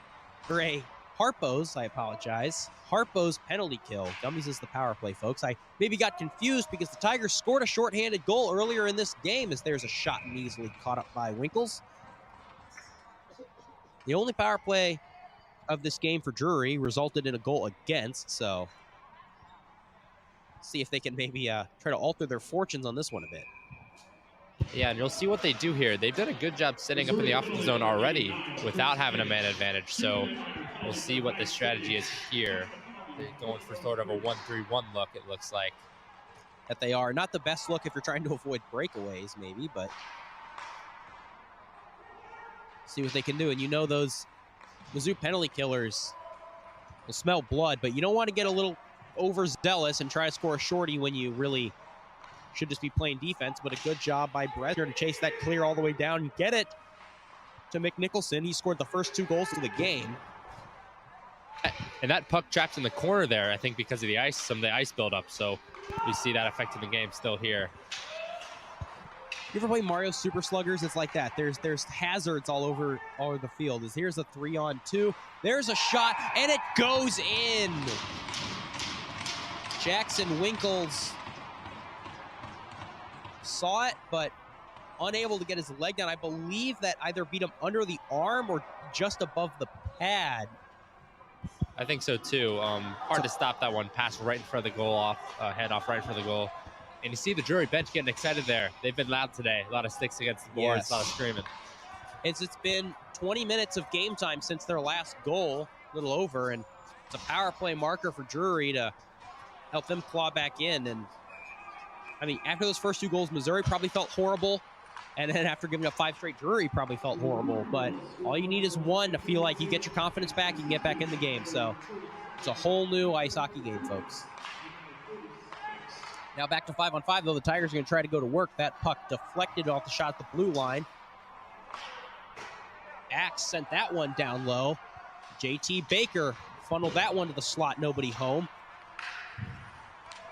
or a Harpo's, I apologize. Harpo's penalty kill. Dummies is the power play, folks. I maybe got confused because the Tigers scored a shorthanded goal earlier in this game as there's a shot and easily caught up by Winkles. The only power play of this game for Drury resulted in a goal against, so see if they can maybe try to alter their fortunes on this one a bit. Yeah, and you'll see what they do here. They've done a good job setting up in the offensive zone already without having a man advantage. So we'll see what the strategy is here. They're going for sort of a 1-3-1 look, it looks like. That they are. Not the best look if you're trying to avoid breakaways, maybe, but see what they can do. And you know those Mizzou penalty killers will smell blood, but you don't want to get a little overzealous and try to score a shorty when you really should just be playing defense. But a good job by Bresner to chase that clear all the way down and get it to McNicholson. He scored the first 2 goals of the game. And that puck trapped in the corner there, I think, because of the ice, some of the ice buildup. So you see that affecting the game still here. You ever play Mario Super Sluggers? It's like that. There's hazards all over the field. Here's a 3-on-2. There's a shot, and it goes in. Jackson Winkles saw it, but unable to get his leg down. I believe that either beat him under the arm or just above the pad. I think so too. Hard to stop that one. Pass right in front of the goal, head off right in front of the goal. And you see the Drury bench getting excited there. They've been loud today. A lot of sticks against the boards, Yes. a lot of screaming. It's been 20 minutes of game time since their last goal, a little over, and it's a power play marker for Drury to help them claw back in. And I mean, after those first 2 goals, Missouri probably felt horrible. And then after giving up 5 straight, Drury probably felt horrible. But all you need is one to feel like you get your confidence back, you can get back in the game. So it's a whole new ice hockey game, folks. Now back to 5-on-5, though. The Tigers are going to try to go to work. That puck deflected off the shot at the blue line. Axe sent that one down low. JT Baker funneled that one to the slot. Nobody home.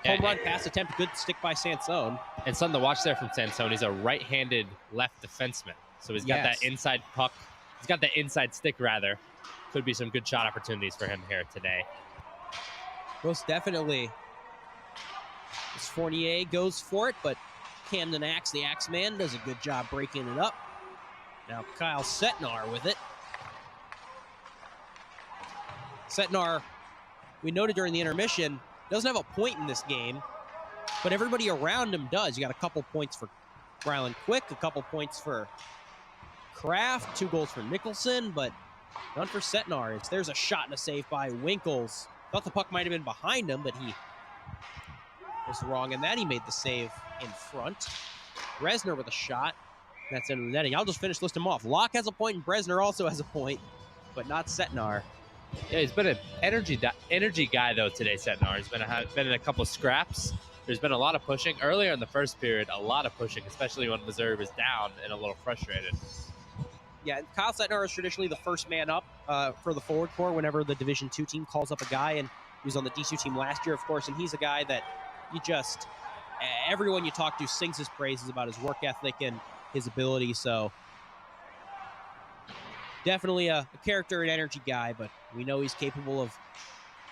Home run pass attempt. Good stick by Sansone. And something to watch there from Sansone. He's a right-handed left defenseman. So he's got that inside puck. He's got that inside stick, rather. Could be some good shot opportunities for him here today. Most definitely. As Fournier goes for it, but Camden Axe, the Axeman, does a good job breaking it up. Now Kyle Setnar with it. Setnar, we noted during the intermission, doesn't have a point in this game, but everybody around him does. You got a couple points for Ryland Quick, a couple points for Kraft, 2 goals for Nicholson, but none for Setnar. There's a shot and a save by Winkles. Thought the puck might have been behind him, but he was wrong in that. He made the save in front. Bresner with a shot. That's into the netting. I'll just finish listing them off. Locke has a point, and Bresner also has a point, but not Setnar. Yeah, he's been an energy guy, though, today, Setnar. He's been in a couple scraps. There's been a lot of pushing. Earlier in the first period, a lot of pushing, especially when Missouri was down and a little frustrated. Yeah, Kyle Setnar is traditionally the first man up for the forward core whenever the Division II team calls up a guy, and he was on the D2 team last year, of course, and he's a guy that everyone you talk to sings his praises about his work ethic and his ability, so definitely a character and energy guy, but we know he's capable of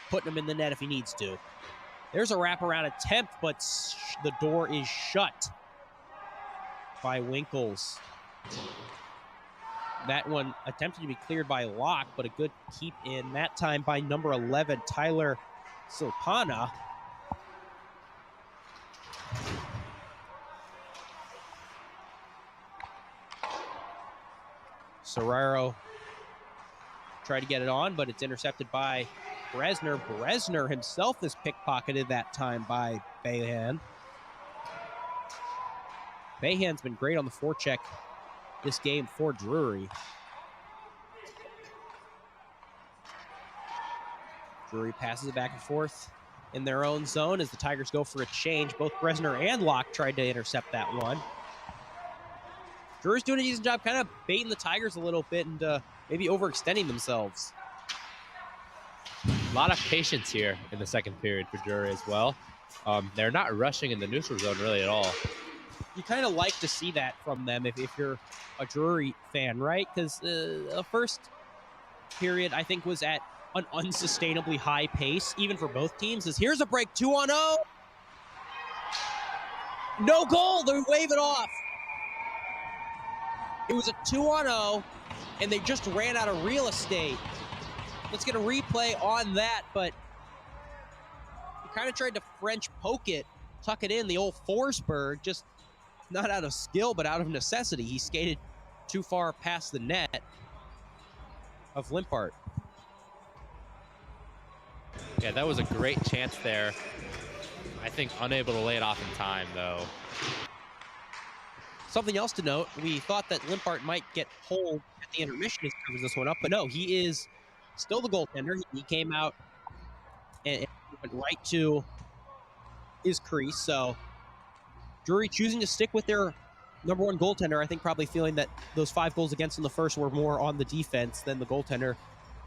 putting him in the net if he needs to. There's a wraparound attempt, but the door is shut by Winkles. That one attempted to be cleared by Locke, but a good keep in that time by number 11, Tyler Silpana. Serraro tried to get it on, but it's intercepted by Bresner. Bresner himself is pickpocketed that time by Bayhan. Bayhan's been great on the forecheck this game for Drury. Drury passes it back and forth in their own zone as the Tigers go for a change. Both Bresner and Locke tried to intercept that one. Drury's doing a decent job kind of baiting the Tigers a little bit and maybe overextending themselves. A lot of patience here in the second period for Drury as well. They're not rushing in the neutral zone really at all. You kind of like to see that from them if you're a Drury fan, right? Because the first period, I think, was at an unsustainably high pace, even for both teams, is here's a break, 2-on-0. No goal, they wave it off. It was a 2-on-0, and they just ran out of real estate. Let's get a replay on that, but he kind of tried to French poke it, tuck it in, the old Forsberg, just not out of skill, but out of necessity. He skated too far past the net of Limpart. Yeah, that was a great chance there. I think unable to lay it off in time, though. Something else to note, we thought that Limpart might get pulled at the intermission as covers this one up, but no, he is still the goaltender. He came out and went right to his crease, so Drury choosing to stick with their number one goaltender, I think probably feeling that those 5 goals against in the first were more on the defense than the goaltender.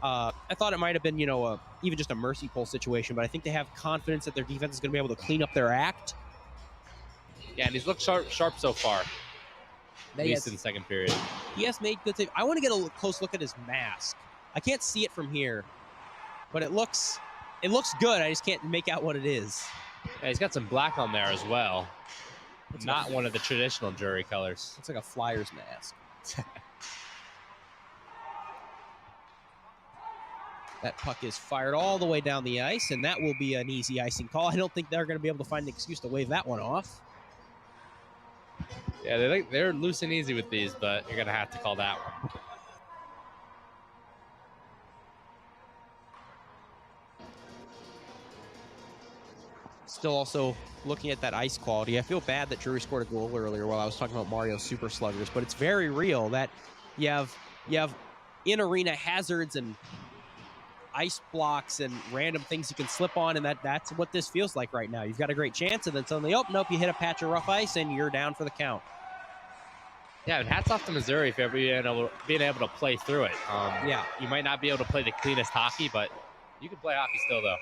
I thought it might have been, even just a mercy pull situation, but I think they have confidence that their defense is going to be able to clean up their act. Yeah, and he's looked sharp so far, at least in the second period. He has made good saves. I want to get a close look at his mask. I can't see it from here, but it looks good. I just can't make out what it is. Yeah, he's got some black on there as well. It's not one of the traditional Drury colors. Looks like a Flyers mask. That puck is fired all the way down the ice, and that will be an easy icing call. I don't think they're going to be able to find an excuse to wave that one off. Yeah, they're loose and easy with these, but you're going to have to call that one. Still also looking at that ice quality. I feel bad that Drury scored a goal earlier while I was talking about Mario's super sluggers, but it's very real that you have in-arena hazards and ice blocks and random things you can slip on, and that's what this feels like right now. You've got a great chance, and then suddenly, oh, nope, you hit a patch of rough ice, and you're down for the count. Yeah, and hats off to Missouri for being able to play through it. Yeah. You might not be able to play the cleanest hockey, but you can play hockey still, though.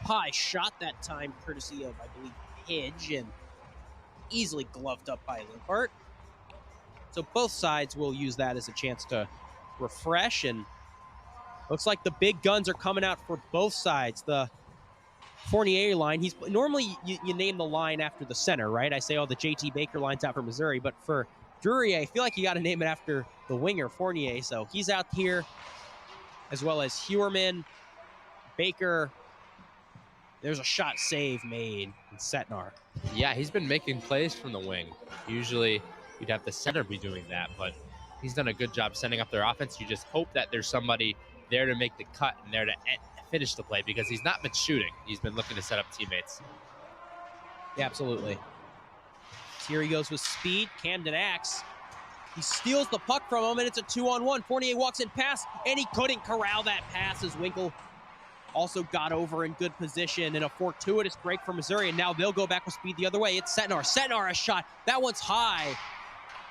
High shot that time, courtesy of, I believe, Pidge, and easily gloved up by Limpart. So both sides will use that as a chance to refresh, and looks like the big guns are coming out for both sides. The Fournier line, normally you name the line after the center, right? I say, oh, the JT Baker line's out for Missouri, but for Drury, I feel like you got to name it after the winger, Fournier. So he's out here, as well as Hewerman, Baker. There's a shot save made in Setnar. Yeah, he's been making plays from the wing. Usually you'd have the center be doing that, but he's done a good job setting up their offense. You just hope that there's somebody there to make the cut and there to finish the play, because he's not been shooting. He's been looking to set up teammates. Yeah, absolutely. Here he goes with speed. Camden Axe. He steals the puck from him, and it's a 2-on-1. Fournier walks in past, and he couldn't corral that pass as Winkle also got over in good position, and a fortuitous break for Missouri, and now they'll go back with speed the other way. It's Setnar. Setnar, a shot. That one's high.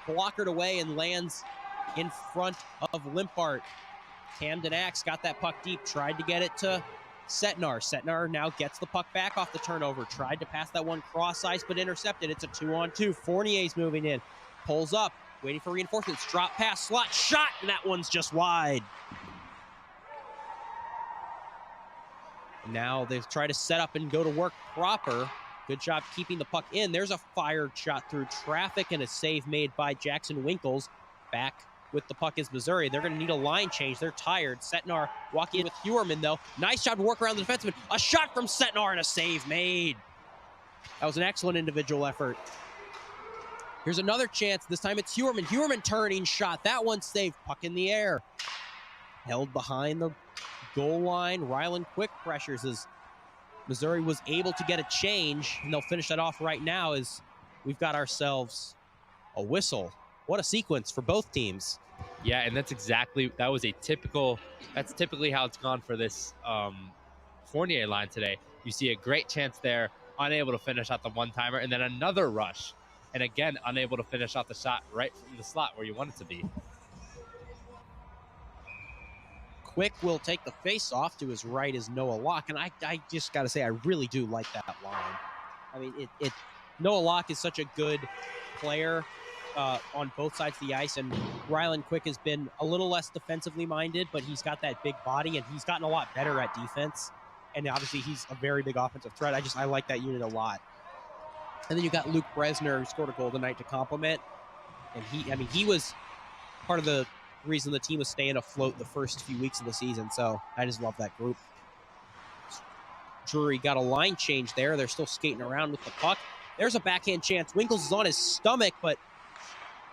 Blockered away and lands in front of Limpart. Camden Axe got that puck deep, tried to get it to Setnar. Setnar now gets the puck back off the turnover. Tried to pass that one cross ice, but intercepted. It's a 2-on-2. Fournier's moving in. Pulls up, waiting for reinforcements. Drop pass, slot, shot, and that one's just wide. Now they've tried to set up and go to work proper. Good job keeping the puck in. There's a fired shot through traffic and a save made by Jackson Winkles. Back with the puck is Missouri. They're going to need a line change. They're tired. Setnar walking in with Hewerman, though. Nice job to work around the defenseman. A shot from Setnar and a save made. That was an excellent individual effort. Here's another chance. This time it's Hewerman. Hewerman turning shot. That one saved. Puck in the air. Held behind the goal line. Ryland quick pressures as Missouri was able to get a change, and they'll finish that off right now as we've got ourselves a whistle. What a sequence for both teams. Yeah, and that's typically how it's gone for this Fournier line today. You see a great chance there, unable to finish out the one-timer, and then another rush, and again, unable to finish out the shot right from the slot where you want it to be. Quick will take the face off. To his right is Noah Locke, and I just got to say, I really do like that line. I mean, Noah Locke is such a good player. on both sides of the ice, and Rylan Quick has been a little less defensively minded, but he's got that big body, and he's gotten a lot better at defense. And obviously, he's a very big offensive threat. I like that unit a lot. And then you got Luke Bresner, who scored a goal tonight to complement. And he was part of the reason the team was staying afloat the first few weeks of the season. So I just love that group. Drury got a line change there. They're still skating around with the puck. There's a backhand chance. Winkles is on his stomach, but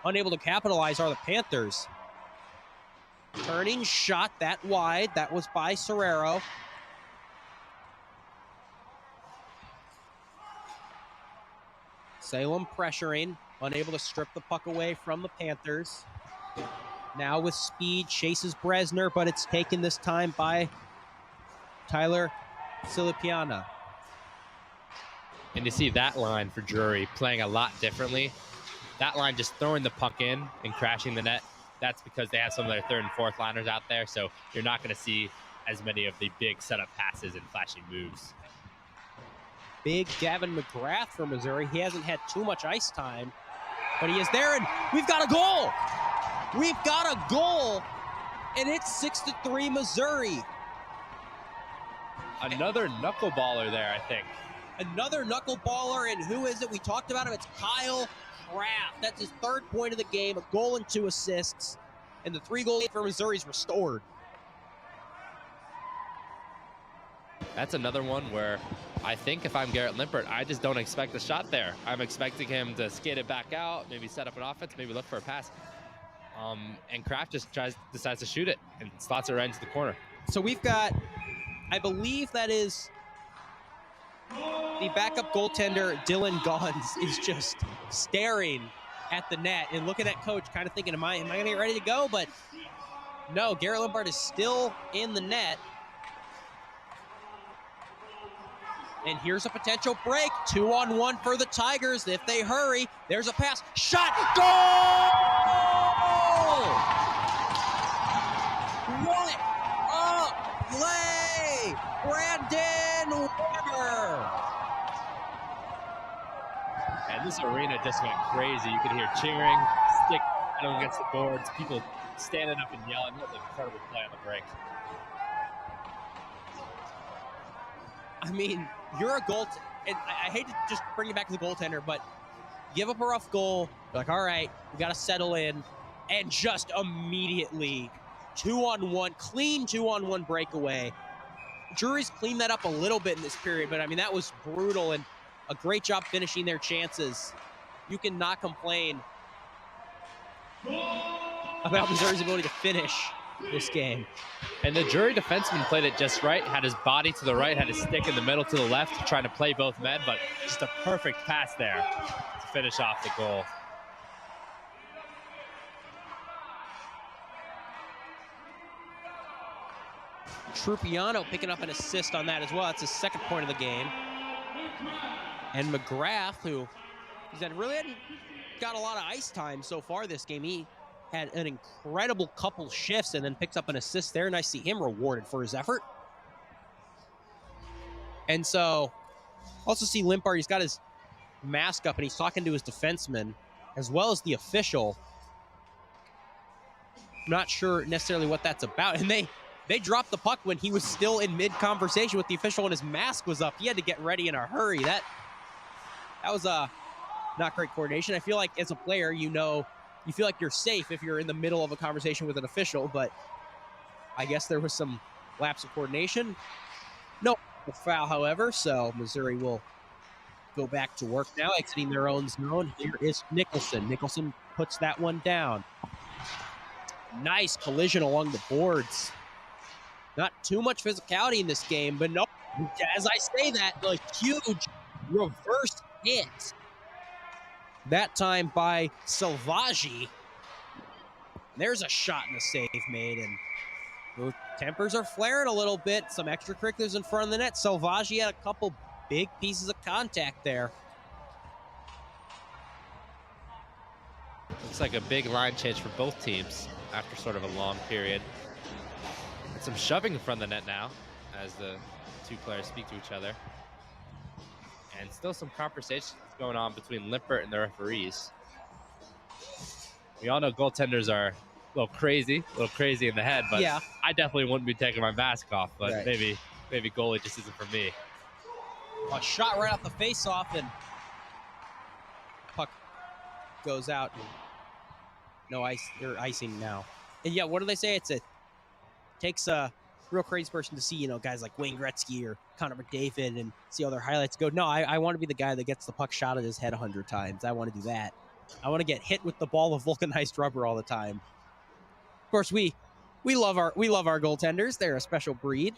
unable to capitalize are the Panthers. Turning shot that wide. That was by Serrero. Salem pressuring, unable to strip the puck away from the Panthers. Now with speed, chases Bresner, but it's taken this time by Tyler Silipiana. And you see that line for Drury playing a lot differently. That line just throwing the puck in and crashing the net. That's because they have some of their third and fourth liners out there, so you're not going to see as many of the big setup passes and flashing moves. Big Gavin McGrath from Missouri. He hasn't had too much ice time, but he is there, and we've got a goal! We've got a goal, and it's 6-3 Missouri. Another knuckleballer there, I think. Another knuckleballer, and who is it? We talked about him. It's Kyle Kraft. That's his third point of the game, a goal and 2 assists, and the 3-goal lead for Missouri is restored. That's another one where I think if I'm Garrett Limpert, I just don't expect a shot there. I'm expecting him to skate it back out, maybe set up an offense, maybe look for a pass. And Kraft just decides to shoot it and slots it right into the corner. So we've got, I believe that is the backup goaltender, Dylan Gons, is just staring at the net and looking at coach, kind of thinking, am I going to get ready to go? But no, Garrett Limpert is still in the net. And here's a potential break. 2-on-1 for the Tigers if they hurry. There's a pass. Shot. Goal! What a play! Brandon Weber. And this arena just went crazy. You could hear cheering, stick against the boards, people standing up and yelling. That was an incredible play on the break. I mean, you're a goal, and I hate to just bring it back to the goaltender, but give up a rough goal, you're like, all right, we got to settle in, and just immediately 2-on-1, clean 2-on-1 breakaway. Drury's cleaned that up a little bit in this period, but I mean, that was brutal, and a great job finishing their chances. You cannot complain about Missouri's ability to finish this game. And the Drury defenseman played it just right, had his body to the right, had his stick in the middle to the left, trying to play both men, but just a perfect pass there to finish off the goal. Trupiano picking up an assist on that as well. That's his second point of the game. And McGrath, who really hadn't got a lot of ice time so far this game. He had an incredible couple shifts and then picks up an assist there. Nice to see him rewarded for his effort. And so, also see Limpert, he's got his mask up and he's talking to his defenseman as well as the official. I'm not sure necessarily what that's about. And they dropped the puck when he was still in mid-conversation with the official and his mask was up. He had to get ready in a hurry. That was not great coordination. I feel like as a player, you feel like you're safe if you're in the middle of a conversation with an official, but I guess there was some lapse of coordination. No foul, however, so Missouri will go back to work now, exiting their own zone. Here is Nicholson. Nicholson puts that one down. Nice collision along the boards. Not too much physicality in this game, but no, as I say that, a huge reverse hit. That time by Salvaggi. There's a shot and a save made, and the tempers are flaring a little bit. Some extracurriculars in front of the net. Salvaggi had a couple big pieces of contact there. Looks like a big line change for both teams after sort of a long period. And some shoving in front of the net now as the two players speak to each other. And still some conversations going on between Limpert and the referees. We all know goaltenders are a little crazy in the head, but Yeah. I definitely wouldn't be taking my mask off. But Right. maybe goalie just isn't for me. A shot right off the face-off, and puck goes out. No ice, or icing now. And yeah, what do they say? It takes a real crazy person to see, guys like Wayne Gretzky or Connor McDavid and see all their highlights. Go, no, I want to be the guy that gets the puck shot at his head 100 times. I want to do that. I want to get hit with the ball of vulcanized rubber all the time. Of course, we love our goaltenders. They're a special breed.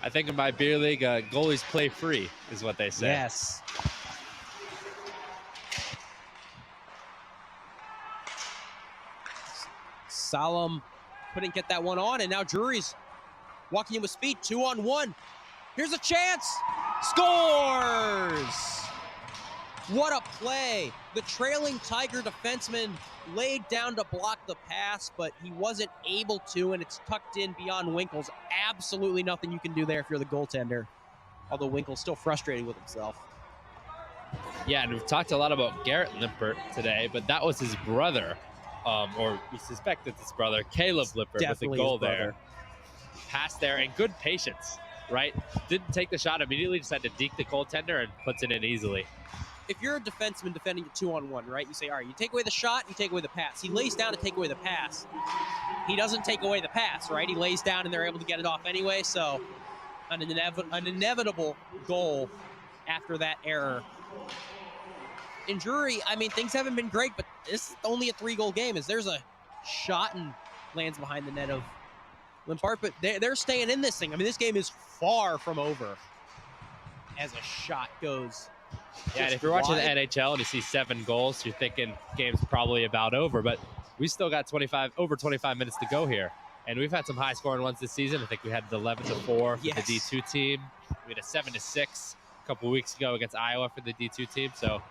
I think in my beer league, goalies play free, is what they say. Yes. Solemn couldn't get that one on, and now Drury's walking in with speed. 2-on-1. Here's a chance. Scores! What a play. The trailing Tiger defenseman laid down to block the pass, but he wasn't able to, and it's tucked in beyond Winkles. Absolutely nothing you can do there if you're the goaltender, although Winkles still frustrated with himself. Yeah, and we've talked a lot about Garrett Limpert today, but that was his brother, or we suspect it's his brother, Caleb Limpert, with the goal there. Pass there, and good patience, right? Didn't take the shot immediately, just had to deke the goaltender and puts it in easily. If you're a defenseman defending a 2-on-1, right, you say, all right, you take away the shot, you take away the pass. He lays down to take away the pass. He doesn't take away the pass, right? He lays down, and they're able to get it off anyway, so an inevitable goal after that error. In Drury, I mean, things haven't been great, but this is only a 3-goal game. As there's a shot and lands behind the net of Limpart, but they're staying in this thing. I mean, this game is far from over as a shot goes. Yeah, and if you're watching the NHL and you see 7 goals, you're thinking game's probably about over, but we still got over 25 minutes to go here. And we've had some high-scoring ones this season. I think we had an 11-4 for the D2 team. We had a 7-6 a couple weeks ago against Iowa for the D2 team. So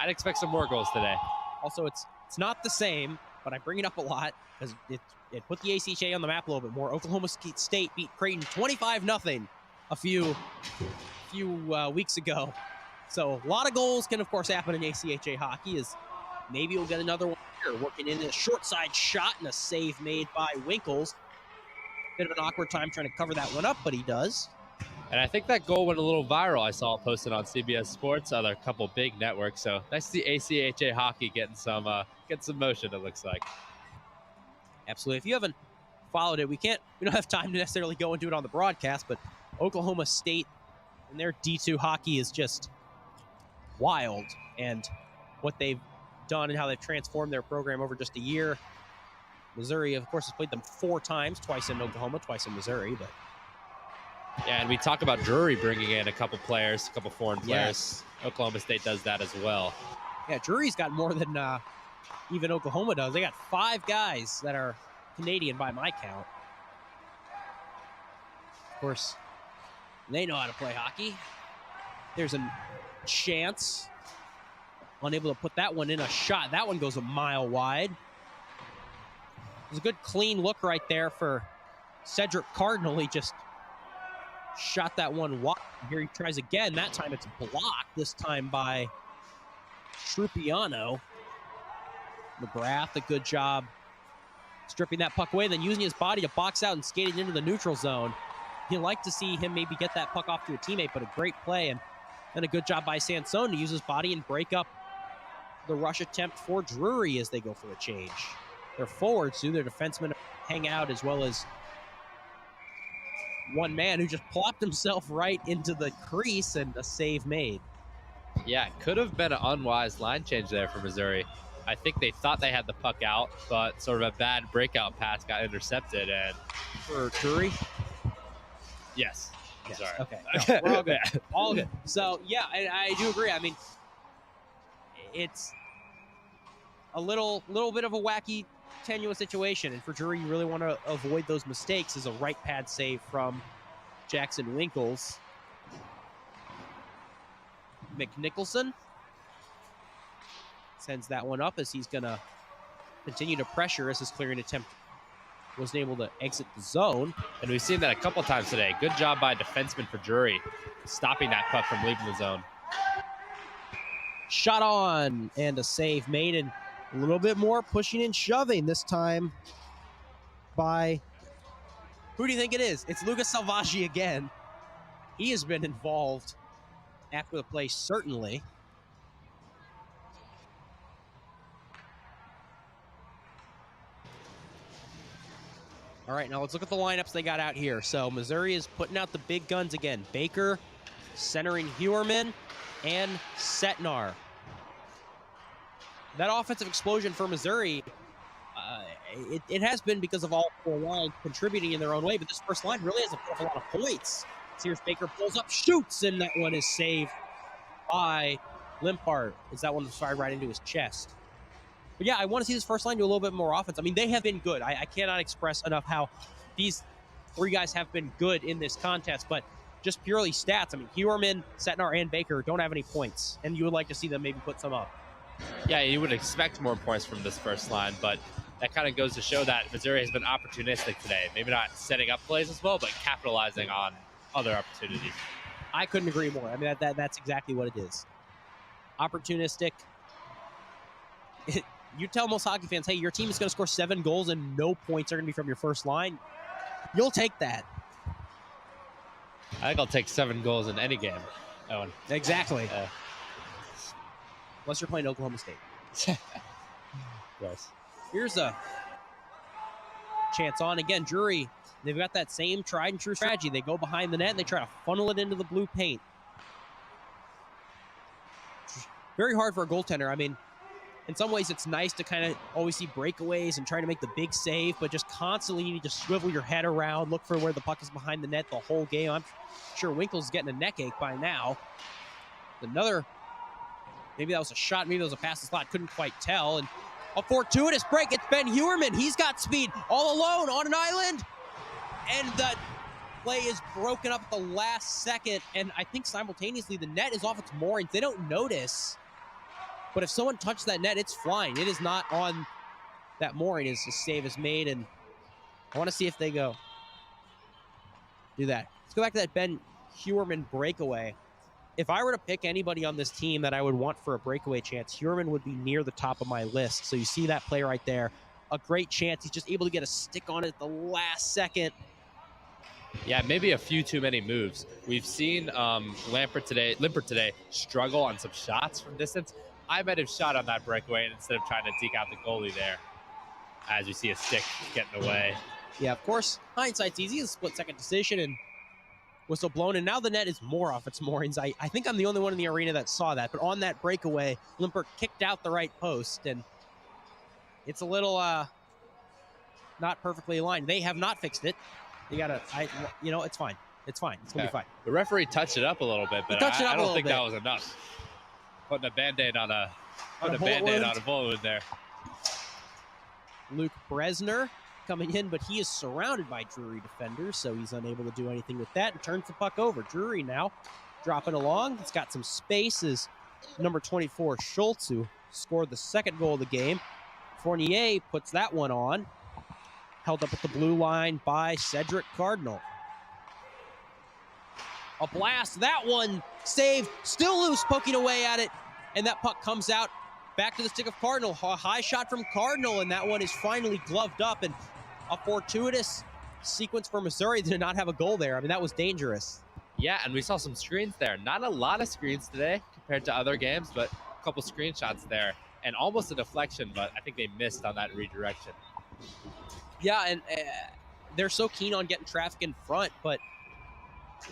I'd expect some more goals today. Also, it's not the same, but I bring it up a lot because it put the ACHA on the map a little bit more. Oklahoma State beat Creighton 25-0 a few weeks ago. So a lot of goals can, of course, happen in ACHA hockey. As maybe we'll get another one here. Working in a short side shot and a save made by Winkles. Bit of an awkward time trying to cover that one up, but he does. And I think that goal went a little viral. I saw it posted on CBS Sports, other couple big networks. So nice to see ACHA hockey getting some motion, it looks like. Absolutely. If you haven't followed it, we don't have time to necessarily go and do it on the broadcast, but Oklahoma State and their D2 hockey is just wild, and what they've done and how they've transformed their program over just a year. Missouri, of course, has played them 4 times, twice in Oklahoma, twice in Missouri. But yeah, and we talk about Drury bringing in a couple players, a couple foreign players. Yes. Oklahoma State does that as well. Yeah, Drury's got more than even Oklahoma does. They got 5 guys that are Canadian by my count. Of course, they know how to play hockey. There's a chance. Unable to put that one in. A shot. That one goes a mile wide. There's a good clean look right there for Cedric Cardinal. He just shot that one wide. Here he tries again. That time it's blocked. This time by Trupiano. McGrath, a good job stripping that puck away, then using his body to box out and skate it into the neutral zone. You'd like to see him maybe get that puck off to a teammate, but a great play. And then a good job by Sansone to use his body and break up the rush attempt for Drury as they go for a change. Their forwards do. Their defensemen hang out, as well as one man who just plopped himself right into the crease and a save made. Yeah, it could have been an unwise line change there for Missouri. I think they thought they had the puck out, but sort of a bad breakout pass got intercepted. And for Drury? Yes. Sorry. Okay. No, we're all good. All good. So, yeah, I do agree. I mean, it's a little bit of a wacky, tenuous situation. And for Drury, you really want to avoid those mistakes. As a right pad save from Jackson Winkles. McNicholson sends that one up as he's going to continue to pressure as his clearing attempt wasn't able to exit the zone. And we've seen that a couple times today. Good job by defenseman for Drury, stopping that puck from leaving the zone. Shot on, and a save made, and a little bit more pushing and shoving this time by, who do you think it is? It's Lucas Salvaggi again. He has been involved after the play, certainly. All right, now let's look at the lineups they got out here. So Missouri is putting out the big guns again. Baker, centering Hewerman, and Setnar. That offensive explosion for Missouri, it has been because of all four lines contributing in their own way, but this first line really hasn't put up a lot of points. So here's Baker, pulls up, shoots, and that one is saved by Limpart, as that one was fired right into his chest. But yeah, I want to see this first line do a little bit more offense. I mean, they have been good. I cannot express enough how these three guys have been good in this contest, but just purely stats, I mean, Hewerman, Setnar, and Baker don't have any points, and you would like to see them maybe put some up. Yeah, you would expect more points from this first line, but that kind of goes to show that Missouri has been opportunistic today. Maybe not setting up plays as well, but capitalizing on other opportunities. I couldn't agree more. I mean, that's exactly what it is. Opportunistic. You tell most hockey fans, hey, your team is going to score 7 goals and no points are going to be from your first line. You'll take that. I think I'll take 7 goals in any game, Owen. Exactly. Unless you're playing Oklahoma State. Yes. Here's a chance on. Again, Drury, they've got that same tried and true strategy. They go behind the net and they try to funnel it into the blue paint. Very hard for a goaltender. I mean, in some ways, it's nice to kind of always see breakaways and try to make the big save, but just constantly you need to swivel your head around, look for where the puck is behind the net the whole game. I'm sure Winkle's getting a neck ache by now. Another, maybe that was a shot, maybe that was a pass to slot, couldn't quite tell. And a fortuitous break, it's Ben Hewerman. He's got speed all alone on an island. And the play is broken up at the last second, and I think simultaneously the net is off its moorings. They don't notice. But if someone touched that net, it's flying. It is not on that mooring as the save is made. And I want to see if they go do that. Let's go back to that Ben Hewerman breakaway. If I were to pick anybody on this team that I would want for a breakaway chance, Hewerman would be near the top of my list. So you see that play right there. A great chance. He's just able to get a stick on it at the last second. Yeah, maybe a few too many moves. We've seen Limpart today struggle on some shots from distance. I might have shot on that breakaway instead of trying to deke out the goalie there. As you see a stick getting away. Yeah, of course, hindsight's easy. It's a split-second decision and whistle blown. And now the net is more off its moorings. I think I'm the only one in the arena that saw that. But on that breakaway, Limpart kicked out the right post. And it's a little not perfectly aligned. They have not fixed it. You got to, it's fine. It's fine. It's going to be fine. The referee touched it up a little bit, but I don't think that was enough. Putting a Band-Aid on a bullet wound there. Luke Bresner coming in, but he is surrounded by Drury defenders, so he's unable to do anything with that and turns the puck over. Drury now dropping along. He's got some space as number 24, Schultz, who scored the second goal of the game. Fournier puts that one on. Held up at the blue line by Cedric Cardinal. A blast, that one saved, still loose, poking away at it, and that puck comes out back to the stick of Cardinal. A high shot from Cardinal, and that one is finally gloved up, and a fortuitous sequence for Missouri to not have a goal there. I mean, that was dangerous. Yeah, and we saw some screens there. Not a lot of screens today compared to other games, but a couple screenshots there, and almost a deflection, but I think they missed on that redirection. Yeah, and they're so keen on getting traffic in front, but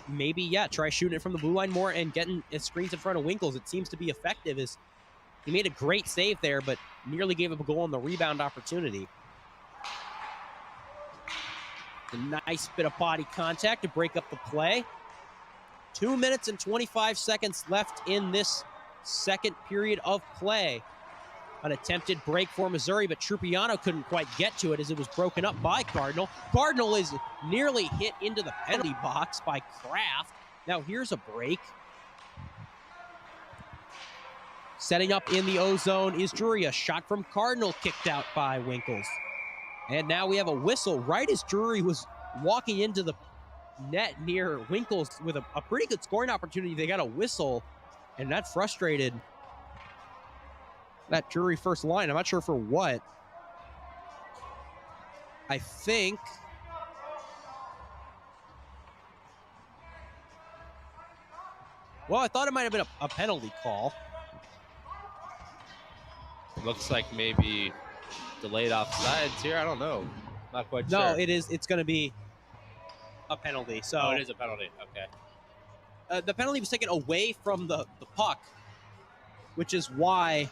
maybe, yeah, try shooting it from the blue line more and getting screens in front of Winkles. It seems to be effective. As he made a great save there, but nearly gave up a goal on the rebound opportunity. A nice bit of body contact to break up the play. 2 minutes and 25 seconds left in this second period of play. An attempted break for Missouri, but Trupiano couldn't quite get to it as it was broken up by Cardinal. Cardinal is nearly hit into the penalty box by Kraft. Now here's a break. Setting up in the O-zone is Drury. A shot from Cardinal kicked out by Winkles. And now we have a whistle right as Drury was walking into the net near Winkles with a pretty good scoring opportunity. They got a whistle, and that frustrated that Drury first line. I'm not sure for what. I think... Well, I thought it might have been a penalty call. It looks like maybe delayed offsides here. I don't know. Not quite sure. No, it is. It's going to be a penalty. So Oh, it is a penalty. Okay. the penalty was taken away from the puck, which is why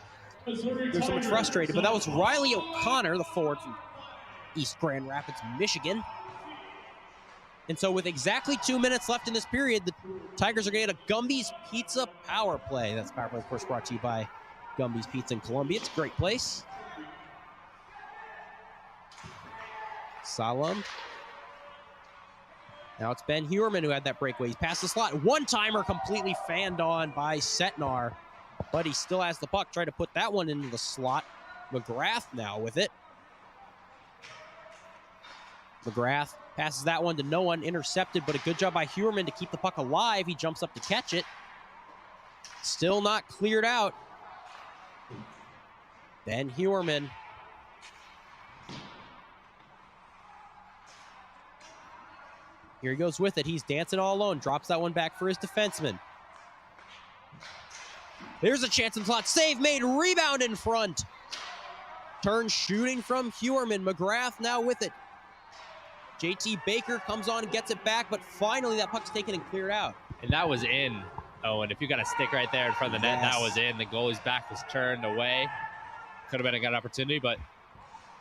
they're so much frustrated. But that was Riley O'Connor, the forward from East Grand Rapids, Michigan. And so with exactly 2 minutes left in this period, the Tigers are going to get a Gumby's Pizza power play. That's power play, of course, brought to you by Gumby's Pizza in Columbia. It's a great place. Salem. Now it's Ben Huerman who had that breakaway. He's past the slot. One-timer completely fanned on by Setnar, but he still has the puck. Try to put that one into the slot. McGrath now with it. McGrath passes that one to no one, intercepted, but a good job by Huerman to keep the puck alive. He jumps up to catch it. Still not cleared out. Ben Huerman. Here he goes with it. He's dancing all alone. Drops that one back for his defenseman. There's a chance in the slot. Save made. Rebound in front. Turn shooting from Huerman. McGrath now with it. JT Baker comes on and gets it back, but finally that puck's taken and cleared out. And that was in. Oh, and if you got a stick right there in front of the net, Yes. that was in. The goalie's back was turned away. Could have been a good opportunity, but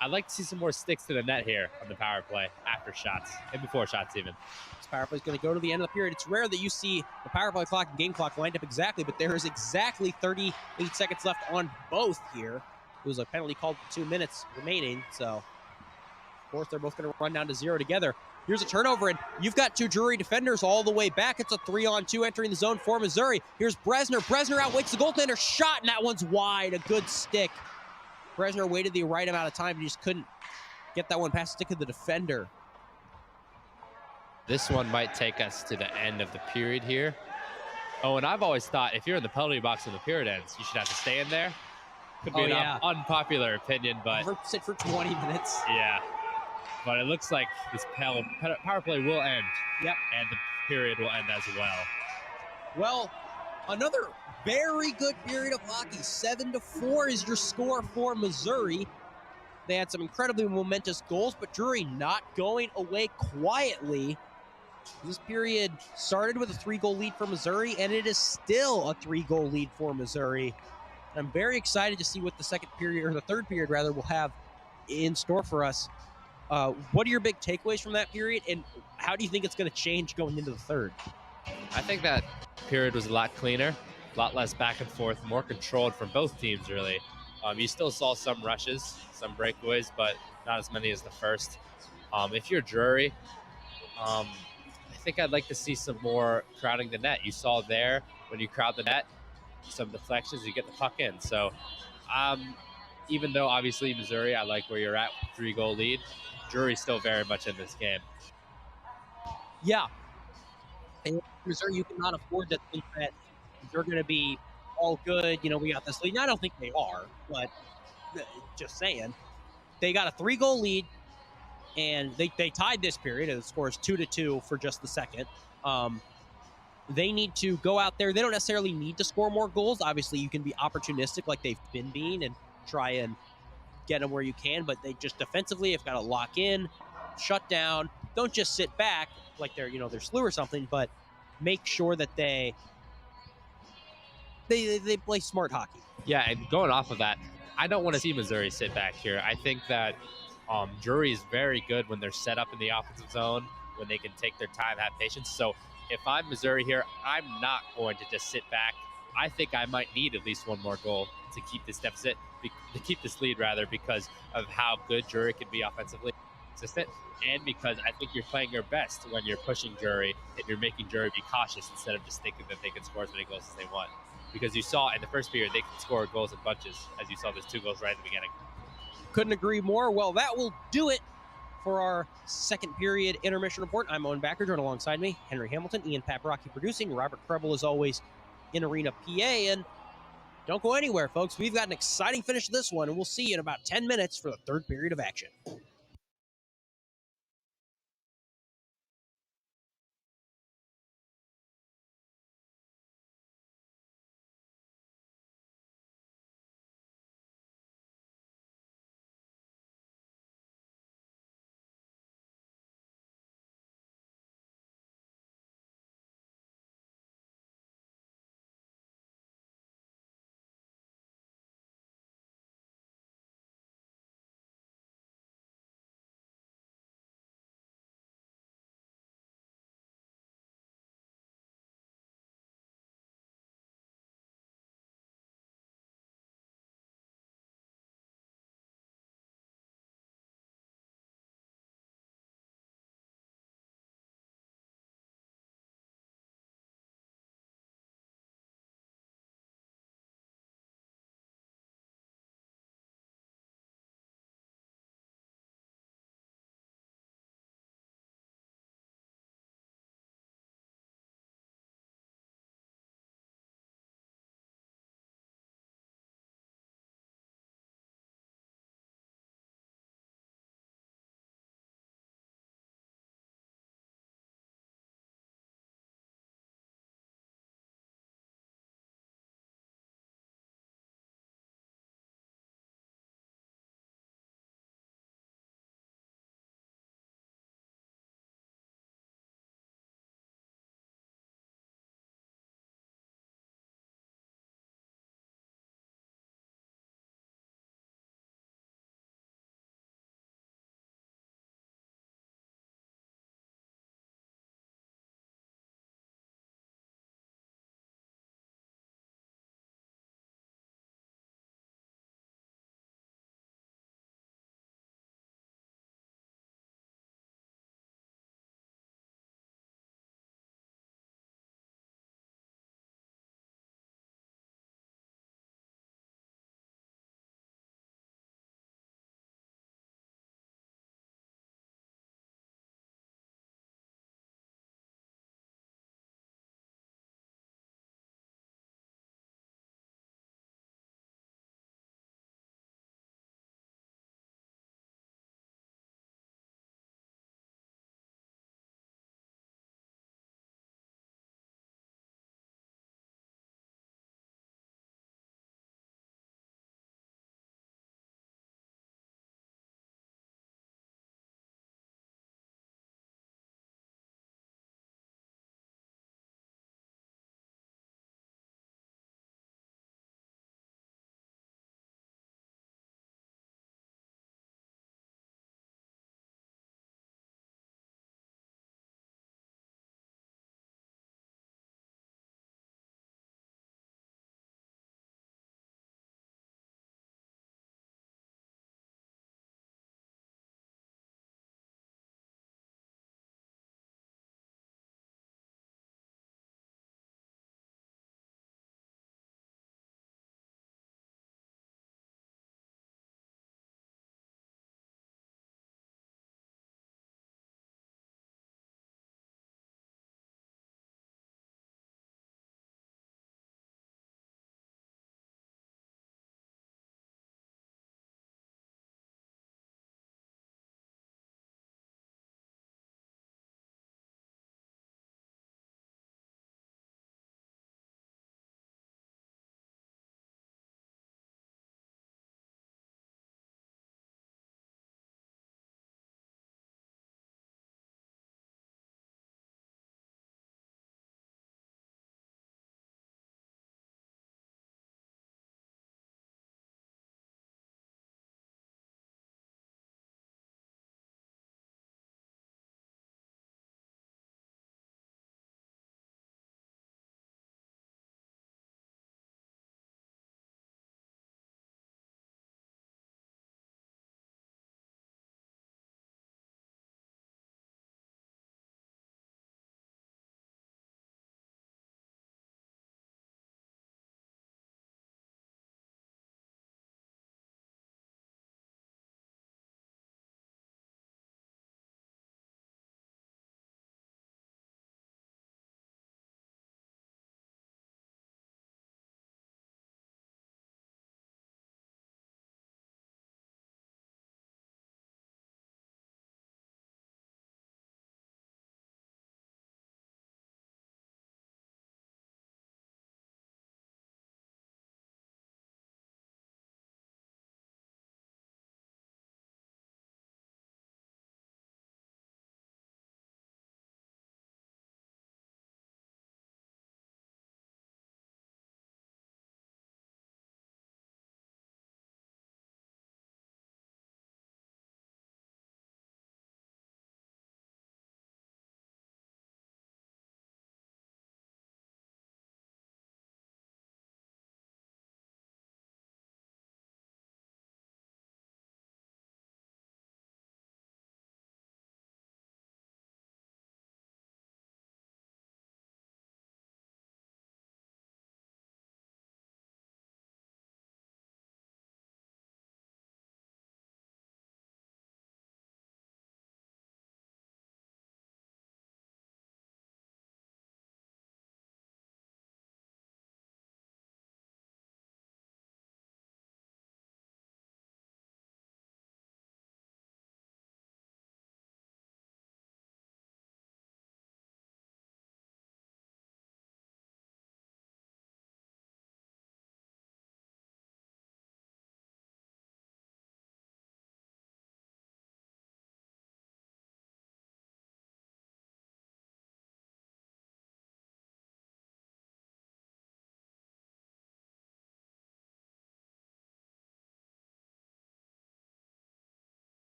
I'd like to see some more sticks to the net here on the power play after shots and before shots even. This power play is going to go to the end of the period. It's rare that you see the power play clock and game clock lined up exactly, but there is exactly 38 seconds left on both here. It was a penalty called for 2 minutes remaining, so of course they're both going to run down to 0 together. Here's a turnover, and you've got two Drury defenders all the way back. It's a 3-on-2 entering the zone for Missouri. Here's Bresner. Bresner outweights the goaltender. Shot, and that one's wide. A good stick. Bresner waited the right amount of time. He just couldn't get that one past the stick of the defender. This one might take us to the end of the period here. Oh, and I've always thought if you're in the penalty box when the period ends, you should have to stay in there. Could be an unpopular opinion, but Sit for 20 minutes. yeah. But it looks like this power play will end. Yep. And the period will end as well. Well, another very good period of hockey. 7-4 is your score for Missouri. They had some incredibly momentous goals, but Drury not going away quietly. This period started with a 3-goal lead for Missouri, and it is still a 3-goal lead for Missouri. I'm very excited to see what the second period, or the third period rather, will have in store for us. What are your big takeaways from that period, and how do you think it's going to change going into the third? I think that period was a lot cleaner, a lot less back and forth, more controlled from both teams, really. You still saw some rushes, some breakaways, but not as many as the first. If you're Drury, I think I'd like to see some more crowding the net. You saw there, when you crowd the net, some deflections, you get the puck in. So even though obviously Missouri, I like where you're at, 3-goal lead, Drury's still very much in this game. Yeah. And Missouri, you cannot afford to think that you're going to be all good. You know, we got this lead. And I don't think they are, but just saying. They got a 3-goal lead, and they tied this period. And the score is 2-2 for just the second. They need to go out there. They don't necessarily need to score more goals. Obviously, you can be opportunistic like they've been being and try and get them where you can, but they just defensively have got to lock in, shut down. Don't just sit back like they're SLU or something, but make sure that they play smart hockey. Yeah, and going off of that, I don't want to see Missouri sit back here. I think that Drury is very good when they're set up in the offensive zone, when they can take their time, have patience. So if I'm Missouri here, I'm not going to just sit back. I think I might need at least one more goal to keep this deficit, to keep this lead rather, because of how good Drury can be offensively consistent, and because I think you're playing your best when you're pushing Drury and you're making Drury be cautious instead of just thinking that they can score as many goals as they want. Because you saw in the first period they could score goals in bunches, as you saw those 2 goals right at the beginning. Couldn't agree more. Well, that will do it for our second period intermission report. I'm Owen Backridge, and alongside me, Henry Hamilton, Ian Paparocki producing, Robert Krebel as always in Arena PA, and Don't go anywhere, folks. We've got an exciting finish to this one, and we'll see you in about 10 minutes for the third period of action.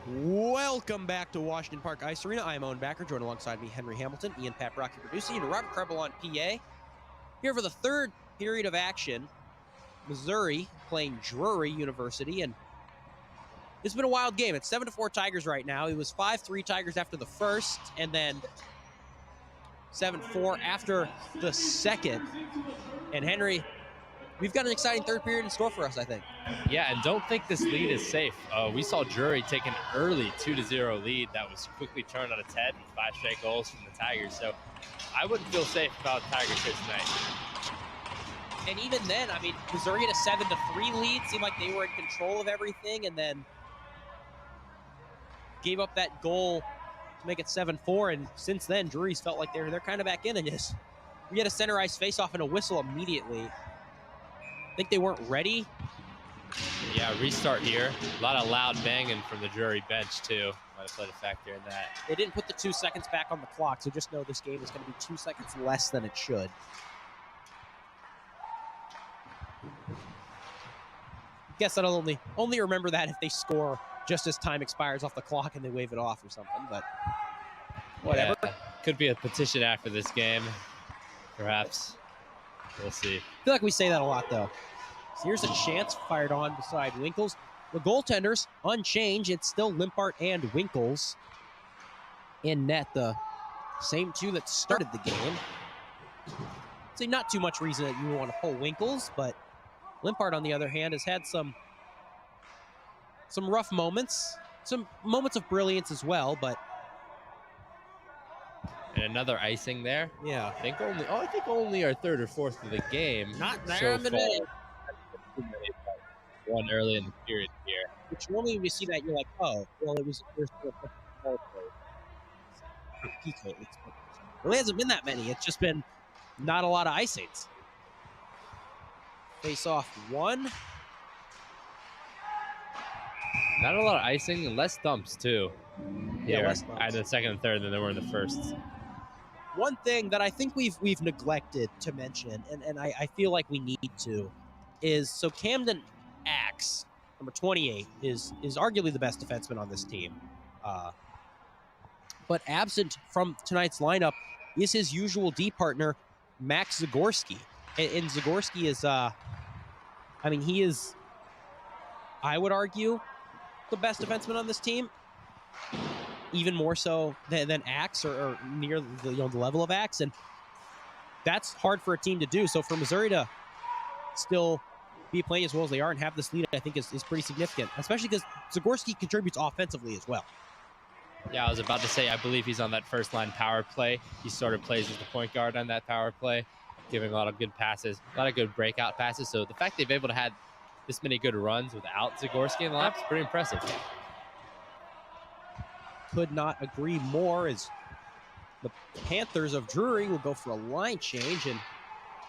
Welcome back to Washington Park Ice Arena. I am Owen Backer, joined alongside me Henry Hamilton, Ian Pat Brocky producing, and Robert Krebel on PA. Here for the third period of action, Missouri playing Drury University, and it's been a wild game. It's 7-4 Tigers right now. It was 5-3 Tigers after the first, and then 7-4 after the second. And Henry, we've got an exciting third period in store for us, I think. Yeah, and don't think this lead is safe. We saw Drury take an early 2-0 lead that was quickly turned on its head with 5 straight goals from the Tigers. So I wouldn't feel safe about Tigers here tonight. And even then, I mean, Missouri had a 7-3 lead. Seemed like they were in control of everything, and then gave up that goal to make it 7-4. And since then, Drury's felt like they're kind of back in, and just we had a center ice face-off and a whistle immediately. I think they weren't ready. Yeah, restart here. A lot of loud banging from the Drury bench, too. Might have played a factor in that. They didn't put the 2 seconds back on the clock, so just know this game is going to be 2 seconds less than it should. Guess I'll only remember that if they score just as time expires off the clock and they wave it off or something, but whatever. Yeah, could be a petition after this game, perhaps. We'll see. I feel like we say that a lot, though. So here's a chance fired on beside Winkles. The goaltenders unchanged. It's still Limpart and Winkles in net, the same two that started the game. I'd say not too much reason that you want to pull Winkles, but Limpart, on the other hand, has had some rough moments, some moments of brilliance as well, but and another icing there. Yeah, I think only our third or fourth of the game. Not there so in the far. day. One early in the period here. Which normally when you see that, you're like, oh, well, there's still a it really hasn't been that many. It's just been not a lot of icings. Face off one. Not a lot of icing and less dumps too. Yeah, less dumps. Either the second and third than there were in the first. One thing that I think we've neglected to mention, and I feel like we need to, is so Camden Axe, number 28, is arguably the best defenseman on this team. But absent from tonight's lineup is his usual D partner, Max Zagorski. And Zagorski is, he is, I would argue, the best defenseman on this team. Even more so than Axe or near the level of Axe. And that's hard for a team to do. So for Missouri to still be playing as well as they are and have this lead, I think is pretty significant, especially because Zagorski contributes offensively as well. Yeah, I was about to say, I believe he's on that first line power play. He sort of plays as the point guard on that power play, giving a lot of good passes, a lot of good breakout passes. So the fact they've been able to have this many good runs without Zagorski in the lineup is pretty impressive. Could not agree more, as the Panthers of Drury will go for a line change, and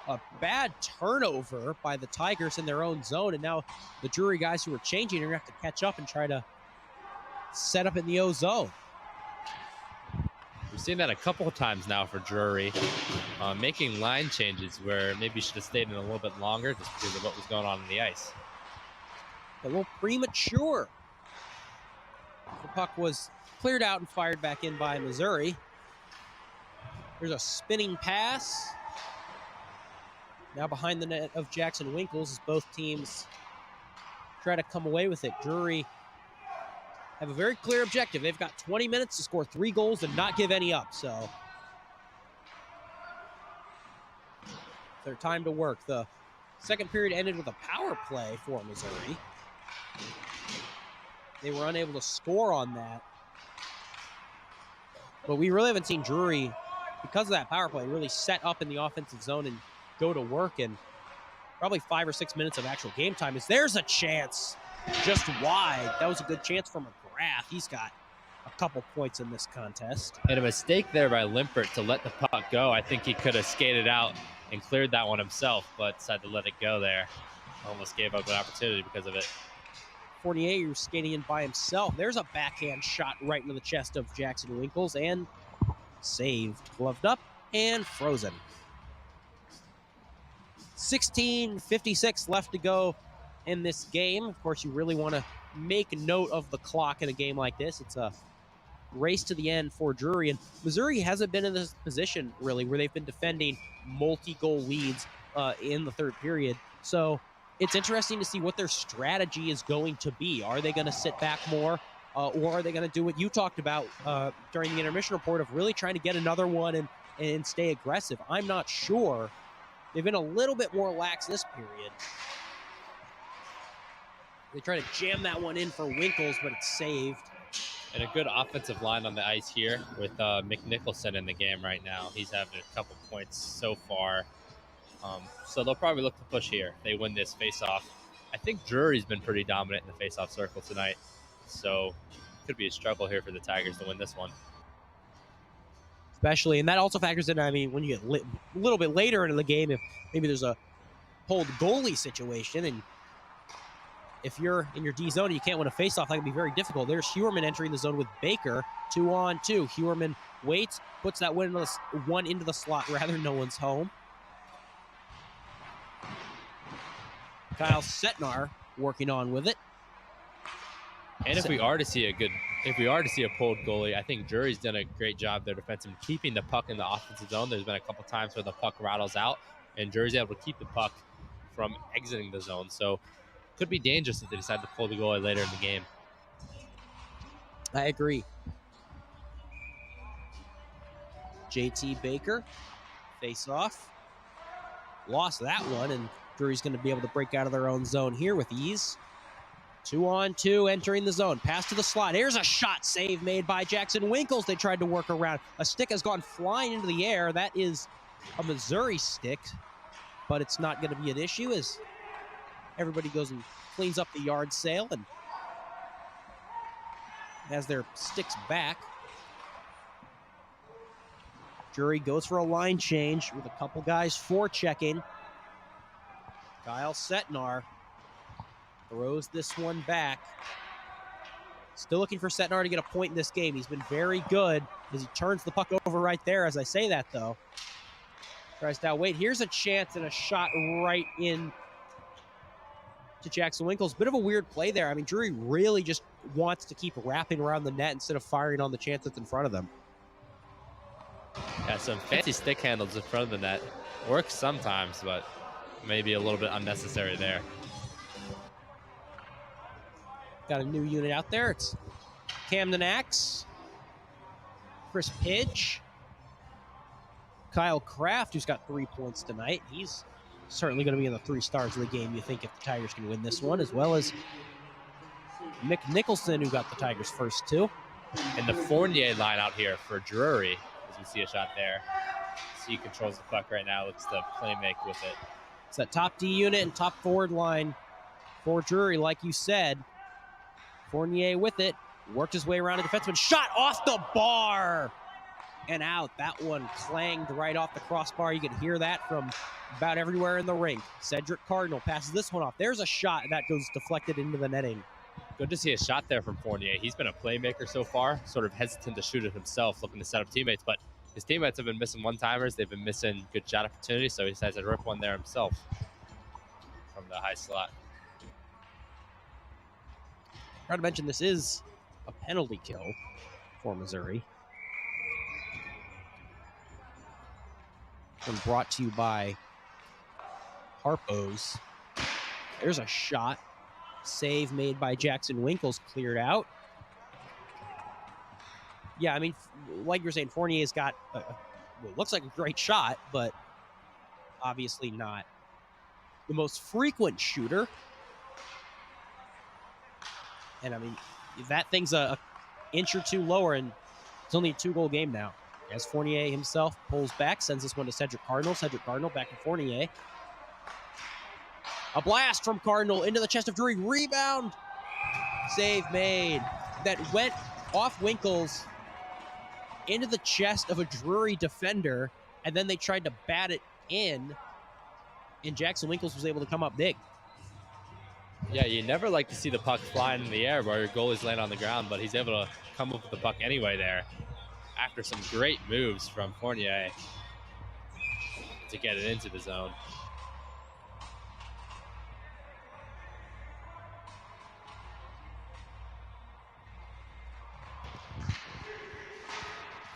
a bad turnover by the Tigers in their own zone. And now the Drury guys who are changing are going to have to catch up and try to set up in the O zone. We've seen that a couple of times now for Drury, making line changes where maybe should have stayed in a little bit longer just because of what was going on in the ice. A little premature. The puck was cleared out and fired back in by Missouri. There's a spinning pass. Now behind the net of Jackson Winkles as both teams try to come away with it. Drury have a very clear objective. They've got 20 minutes to score 3 goals and not give any up. So their time to work. The second period ended with a power play for Missouri. They were unable to score on that. But we really haven't seen Drury, because of that power play, really set up in the offensive zone and go to work. And probably 5 or 6 minutes of actual game time is there's a chance just wide. That was a good chance from McGrath. He's got a couple points in this contest. And a mistake there by Limpart to let the puck go. I think he could have skated out and cleared that one himself, but decided to let it go there. Almost gave up an opportunity because of it. 48, who's skating in by himself. There's a backhand shot right into the chest of Jackson Winkles, and saved. Gloved up and frozen. 16:56 left to go in this game. Of course, you really want to make note of the clock in a game like this. It's a race to the end for Drury, and Missouri hasn't been in this position really where they've been defending multi-goal leads in the third period. So it's interesting to see what their strategy is going to be. Are they going to sit back more, or are they going to do what you talked about during the intermission report of really trying to get another one and stay aggressive? I'm not sure. They've been a little bit more lax this period. They try to jam that one in for Winkles, but it's saved. And a good offensive line on the ice here with McNicholson in the game right now. He's having a couple points so far. So they'll probably look to push here. They win this face-off. I think Drury's been pretty dominant in the face-off circle tonight. So it could be a struggle here for the Tigers to win this one. Especially, and that also factors in, I mean, when you get a little bit later into the game, if maybe there's a hold goalie situation, and if you're in your D zone and you can't win a faceoff, that can be very difficult. There's Hewerman entering the zone with Baker, 2-on-2. Hewerman waits, puts that one into the slot. Rather, no one's home. Kyle Setnar working on with it. And if we are to see a pulled goalie, I think Drury's done a great job there defensively keeping the puck in the offensive zone. There's been a couple times where the puck rattles out, and Drury's able to keep the puck from exiting the zone. So could be dangerous if they decide to pull the goalie later in the game. I agree. JT Baker, face off. Lost that one, and Drury's going to be able to break out of their own zone here with ease. 2-on-2 entering the zone. Pass to the slot. Here's a shot save made by Jackson Winkles. They tried to work around. A stick has gone flying into the air. That is a Missouri stick, but it's not going to be an issue as everybody goes and cleans up the yard sale and has their sticks back. Drury goes for a line change with a couple guys forechecking. Kyle Setnar throws this one back. Still looking for Setnar to get a point in this game. He's been very good as he turns the puck over right there. As I say that, though, tries to outwait. Here's a chance and a shot right in to Jackson Winkles. Bit of a weird play there. I mean, Drury really just wants to keep wrapping around the net instead of firing on the chance that's in front of them. Yeah, some fancy stick handles in front of the net. Works sometimes, but maybe a little bit unnecessary there. Got a new unit out there. It's Camden Axe, Chris Pidge, Kyle Kraft, who's got 3 points tonight. He's certainly going to be in the 3 stars of the game, you think, if the Tigers can win this one, as well as Mick Nicholson, who got the Tigers' first 2. And the Fournier line out here for Drury, as we see a shot there. He controls the puck right now, looks to play make with it. It's that top D unit and top forward line for Drury, like you said. Fournier with it, worked his way around a defenseman, shot off the bar and out. That one clanged right off the crossbar. You can hear that from about everywhere in the rink. Cedric Cardinal passes this one off. There's a shot, and that goes deflected into the netting. Good to see a shot there from Fournier. He's been a playmaker so far, sort of hesitant to shoot it himself, looking to set up teammates, but his teammates have been missing one-timers. They've been missing good shot opportunities, so he decides to rip one there himself from the high slot. I forgot to mention this is a penalty kill for Missouri. And brought to you by Harpo's. There's a shot. Save made by Jackson Winkles, cleared out. Yeah, I mean, like you're saying, Fournier's got, well, looks like a great shot, but obviously not the most frequent shooter. And I mean, that thing's a inch or two lower, and it's only a 2-goal game now. As Fournier himself pulls back, sends this one to Cedric Cardinal. Cedric Cardinal back to Fournier. A blast from Cardinal into the chest of Drury. Rebound. Save made. That went off Winkles into the chest of a Drury defender, and then they tried to bat it in, and Jackson Winkles was able to come up big. Yeah, you never like to see the puck flying in the air while your goalie's laying on the ground, but he's able to come up with the puck anyway there after some great moves from Fournier to get it into the zone.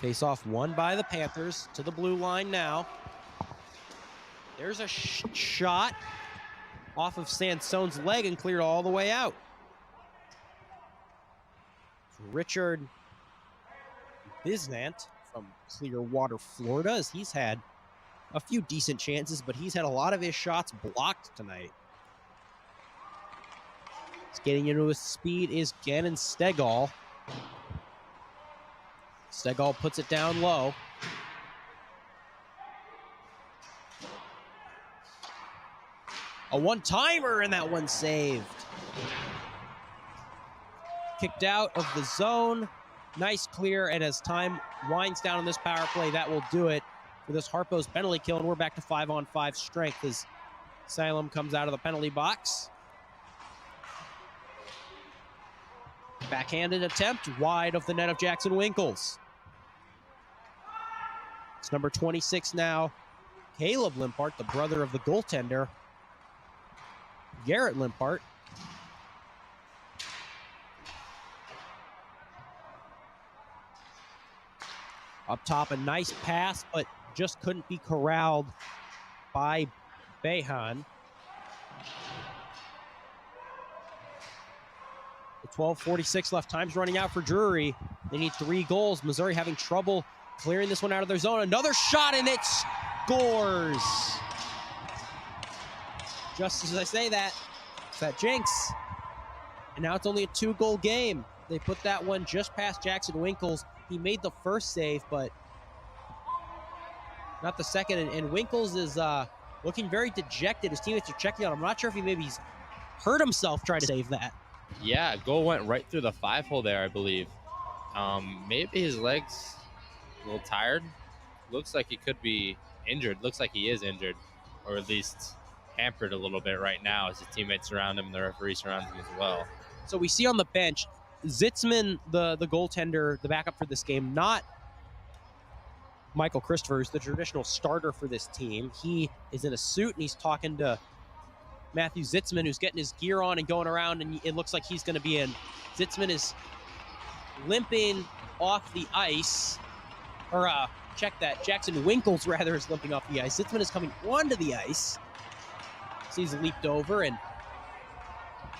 Face-off won by the Panthers to the blue line now. There's a shot off of Sansone's leg and cleared all the way out. Richard Bisnant from Clearwater, Florida, as he's had a few decent chances, but he's had a lot of his shots blocked tonight. He's getting into his speed is Gannon Stegall. Stegall puts it down low. A one-timer, and that one saved. Kicked out of the zone. Nice clear, and as time winds down on this power play, that will do it for this Harpo's penalty kill, and we're back to 5-on-5 strength as Salem comes out of the penalty box. Backhanded attempt, wide of the net of Jackson Winkles. It's number 26 now, Caleb Limpart, the brother of the goaltender, Garrett Limpart. Up top, a nice pass, but just couldn't be corralled by Behan. The 12:46 left. Time's running out for Drury. They need 3 goals. Missouri having trouble clearing this one out of their zone. Another shot, and it scores. Just as I say that, it's that jinx. And now it's only a 2-goal game. They put that one just past Jackson Winkles. He made the first save, but not the second. And Winkles is looking very dejected. His teammates are checking on him. I'm not sure if he's hurt himself trying to save that. Yeah, goal went right through the 5-hole there, I believe. Maybe his leg's a little tired. Looks like he could be injured. Looks like he is injured, or at least hampered a little bit right now as his teammates surround him and the referee surrounds him as well. So we see on the bench, Zitzman, the goaltender, the backup for this game, not Michael Christopher, who's the traditional starter for this team. He is in a suit, and he's talking to Matthew Zitzman, who's getting his gear on and going around, and it looks like he's going to be in. Zitzman is limping off the ice, or check that, Jackson Winkles, rather, is limping off the ice. Zitzman is coming onto the ice. So he's leaped over, and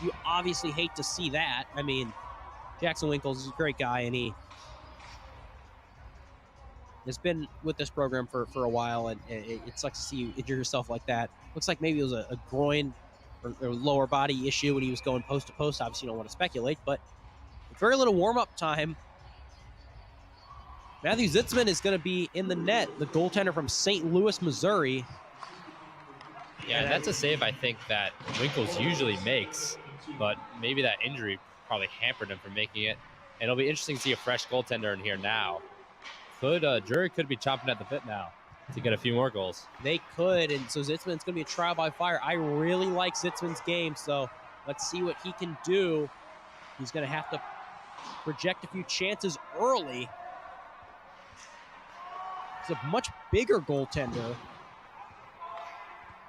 you obviously hate to see that. I mean, Jackson Winkles is a great guy, and he has been with this program for a while, and it sucks to see you injure yourself like that. Looks like maybe it was a groin or lower body issue when he was going post to post. Obviously, you don't want to speculate, but with very little warm-up time, Matthew Zitzman is going to be in the net, the goaltender from St. Louis, Missouri. Yeah, and that's a save I think that Winkles usually makes, but maybe that injury probably hampered him from making it. And it'll be interesting to see a fresh goaltender in here now. Drury could be chomping at the bit now to get a few more goals. They could, and so Zitzman's going to be a trial by fire. I really like Zitzman's game, so let's see what he can do. He's going to have to project a few chances early. He's a much bigger goaltender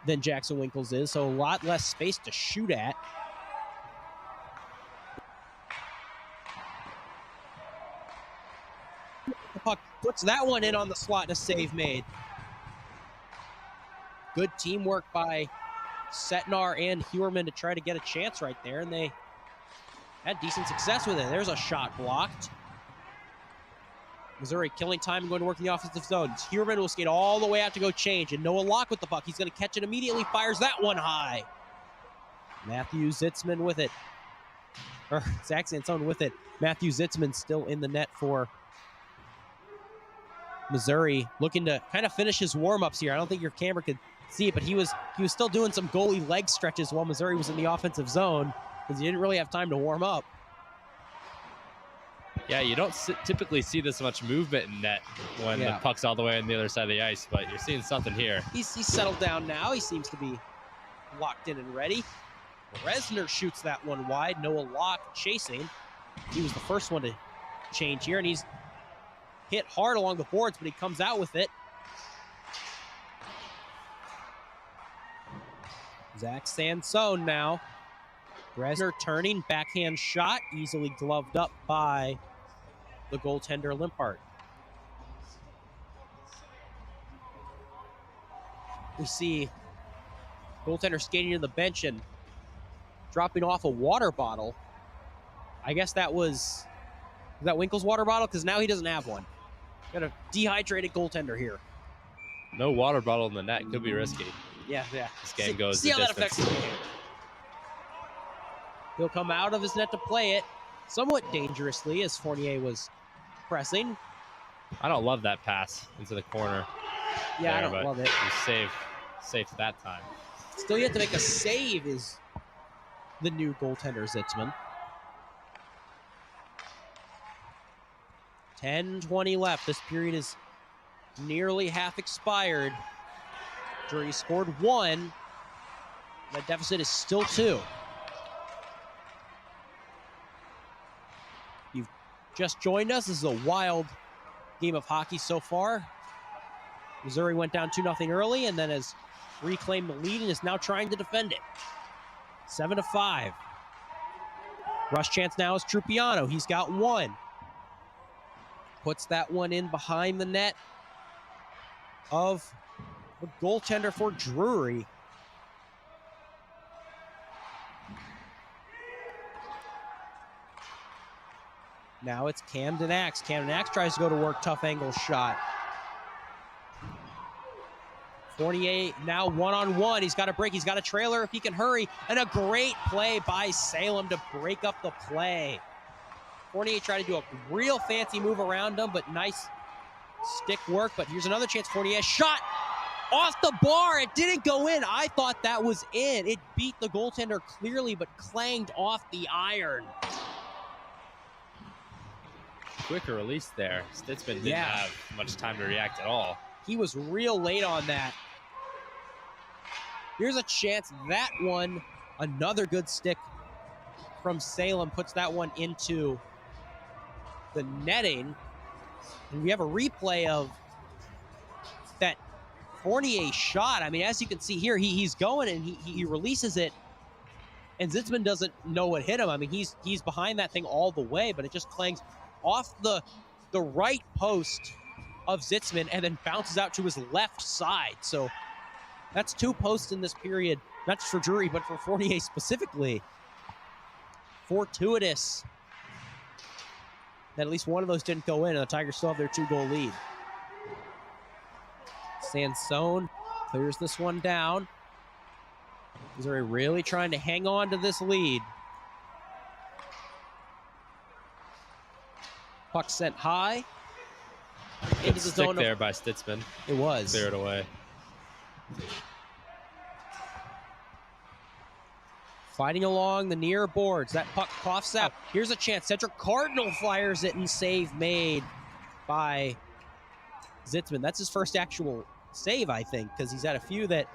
than Jackson Winkles is, so a lot less space to shoot at. The puck puts that one in on the slot and a save made. Good teamwork by Setnar and Hewerman to try to get a chance right there, and they had decent success with it. There's a shot blocked. Missouri killing time and going to work in the offensive zone. Hewerman will skate all the way out to go change, and Noah Locke with the puck. He's going to catch it immediately, fires that one high. Matthew Zitzman with it. Or Zach Sansone with it. Matthew Zitzman still in the net for Missouri, looking to kind of finish his warm-ups here. I don't think your camera could see it, but he was still doing some goalie leg stretches while Missouri was in the offensive zone because he didn't really have time to warm up. Yeah, you don't typically see this much movement in net when the puck's all the way on the other side of the ice, but you're seeing something here. He's settled down now. He seems to be locked in and ready. Resner shoots that one wide. Noah Locke chasing. He was the first one to change here, and he's hit hard along the boards, but he comes out with it. Zach Sansone now. Resner turning, backhand shot, easily gloved up by the goaltender Limpart. We see goaltender skating to the bench and dropping off a water bottle. I guess that was that Winkle's water bottle, because now he doesn't have one. Got a dehydrated goaltender here. No water bottle in the net. Could be risky. Yeah. This game goes See the how that distance. affects the game. He'll come out of his net to play it somewhat dangerously as Fournier was pressing. I don't love that pass into the corner. Yeah, there, I don't love it. He's safe that time. Still yet to make a save is the new goaltender, Zitzman. 10:20 left. This period is nearly half expired. Drury scored 1. That deficit is still 2. You've just joined us. This is a wild game of hockey so far. Missouri went down 2-0 early and then has reclaimed the lead and is now trying to defend it. 7-5. Rush chance now is Trupiano. He's got 1. Puts that one in behind the net of the goaltender for Drury. Now it's Camden Axe. Camden Axe tries to go to work, tough angle shot. Fournier now one-on-one. He's got a break. He's got a trailer if he can hurry. And a great play by Salem to break up the play. Fournier tried to do a real fancy move around him, but nice stick work. But here's another chance. Fournier shot off the bar. It didn't go in. I thought that was in. It beat the goaltender clearly, but clanged off the iron. Quicker release there. Stitzman didn't have much time to react at all. He was real late on that. Here's a chance. That one, another good stick from Salem, puts that one into the netting. And we have a replay of that Fournier shot. I mean, as you can see here, he's going and he releases it. And Zitzman doesn't know what hit him. I mean, he's behind that thing all the way, but it just clangs off the right post of Zitzman and then bounces out to his left side. So that's 2 posts in this period, not just for Drury, but for Fournier specifically. Fortuitous that at least one of those didn't go in, and the Tigers still have their 2-goal lead. Sansone clears this one down. Missouri really trying to hang on to this lead. Puck sent high. Good Into the stick zone there by Stitzman. It was. Clear it away. Fighting along the near boards. That puck coughs out. Here's a chance. Cedric Cardinal fires it and save made by Zitzman. That's his first actual save, I think, because he's had a few that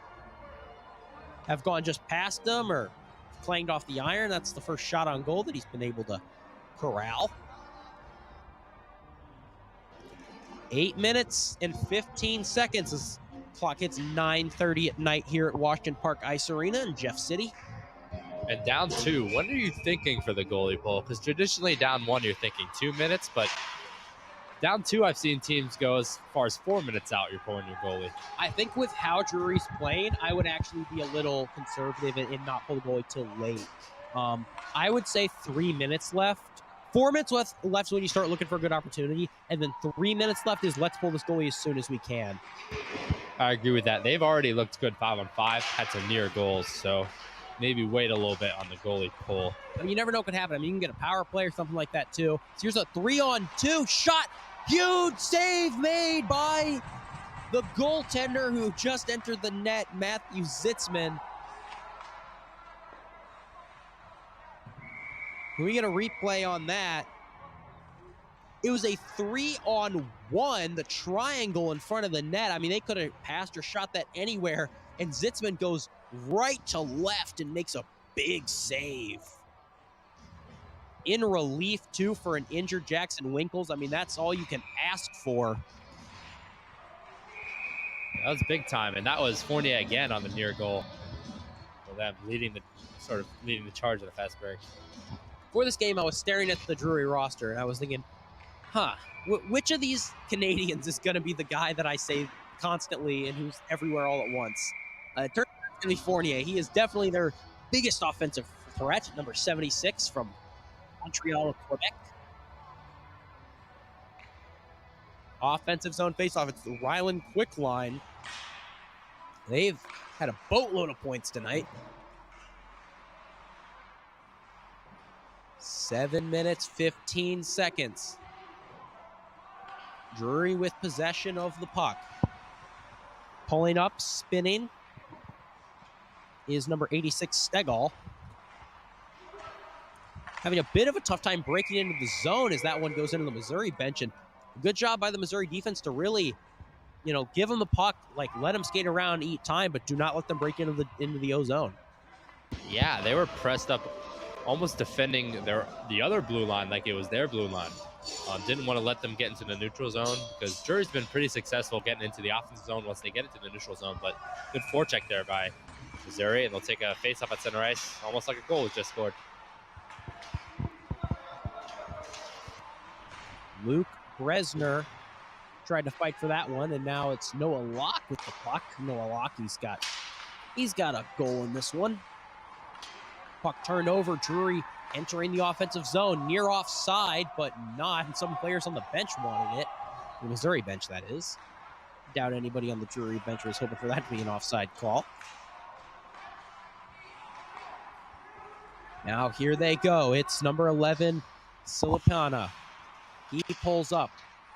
have gone just past him or clanged off the iron. That's the first shot on goal that he's been able to corral. 8 minutes and 15 seconds as clock hits 9:30 at night here at Washington Park Ice Arena in Jeff City. And down 2. What are you thinking for the goalie pull? Because traditionally down 1, you're thinking 2 minutes, but down 2, I've seen teams go as far as 4 minutes out. You're pulling your goalie. I think with how Drury's playing, I would actually be a little conservative and not pull the goalie till late. I would say 3 minutes left. 4 minutes left is when you start looking for a good opportunity, and then 3 minutes left is let's pull this goalie as soon as we can. I agree with that. They've already looked good 5-on-5, had some near goals, so maybe wait a little bit on the goalie pull. I mean, you never know what could happen. I mean, you can get a power play or something like that too. So here's a 3-on-2 shot. Huge save made by the goaltender who just entered the net, Matthew Zitzman. We get a replay on that. It was a 3-on-1, the triangle in front of the net. I mean, they could have passed or shot that anywhere, and Zitzman goes right to left and makes a big save. In relief, too, for an injured Jackson Winkles. I mean, that's all you can ask for. That was big time, and that was Fournier again on the near goal. For them leading the charge of the fast break. For this game, I was staring at the Drury roster, and I was thinking, which of these Canadians is going to be the guy that I say constantly and who's everywhere all at once. It turns out to be Fournier. He is definitely their biggest offensive threat, number 76 from Montreal, Quebec. Offensive zone faceoff. It's the Ryland Quick line. They've had a boatload of points tonight. 7 minutes, 15 seconds. Drury with possession of the puck. Pulling up, spinning, is number 86, Stegall. Having a bit of a tough time breaking into the zone as that one goes into the Missouri bench. And good job by the Missouri defense to really, give them the puck, like let them skate around, eat time, but do not let them break into the O zone. Yeah, they were pressed up, almost defending the other blue line like it was their blue line. Didn't want to let them get into the neutral zone because Drury's been pretty successful getting into the offensive zone once they get into the neutral zone. But good forecheck there by Missouri, and they'll take a face-off at center ice, almost like a goal was just scored. Luke Bresner tried to fight for that one, and now it's Noah Locke with the puck. Noah Locke, he's got a goal in this one. Puck turned over. Drury entering the offensive zone, near offside, but not. And some players on the bench wanted it. The Missouri bench, that is. Doubt anybody on the Drury bench was hoping for that to be an offside call. Now here they go. It's number 11, Silipana. He pulls up.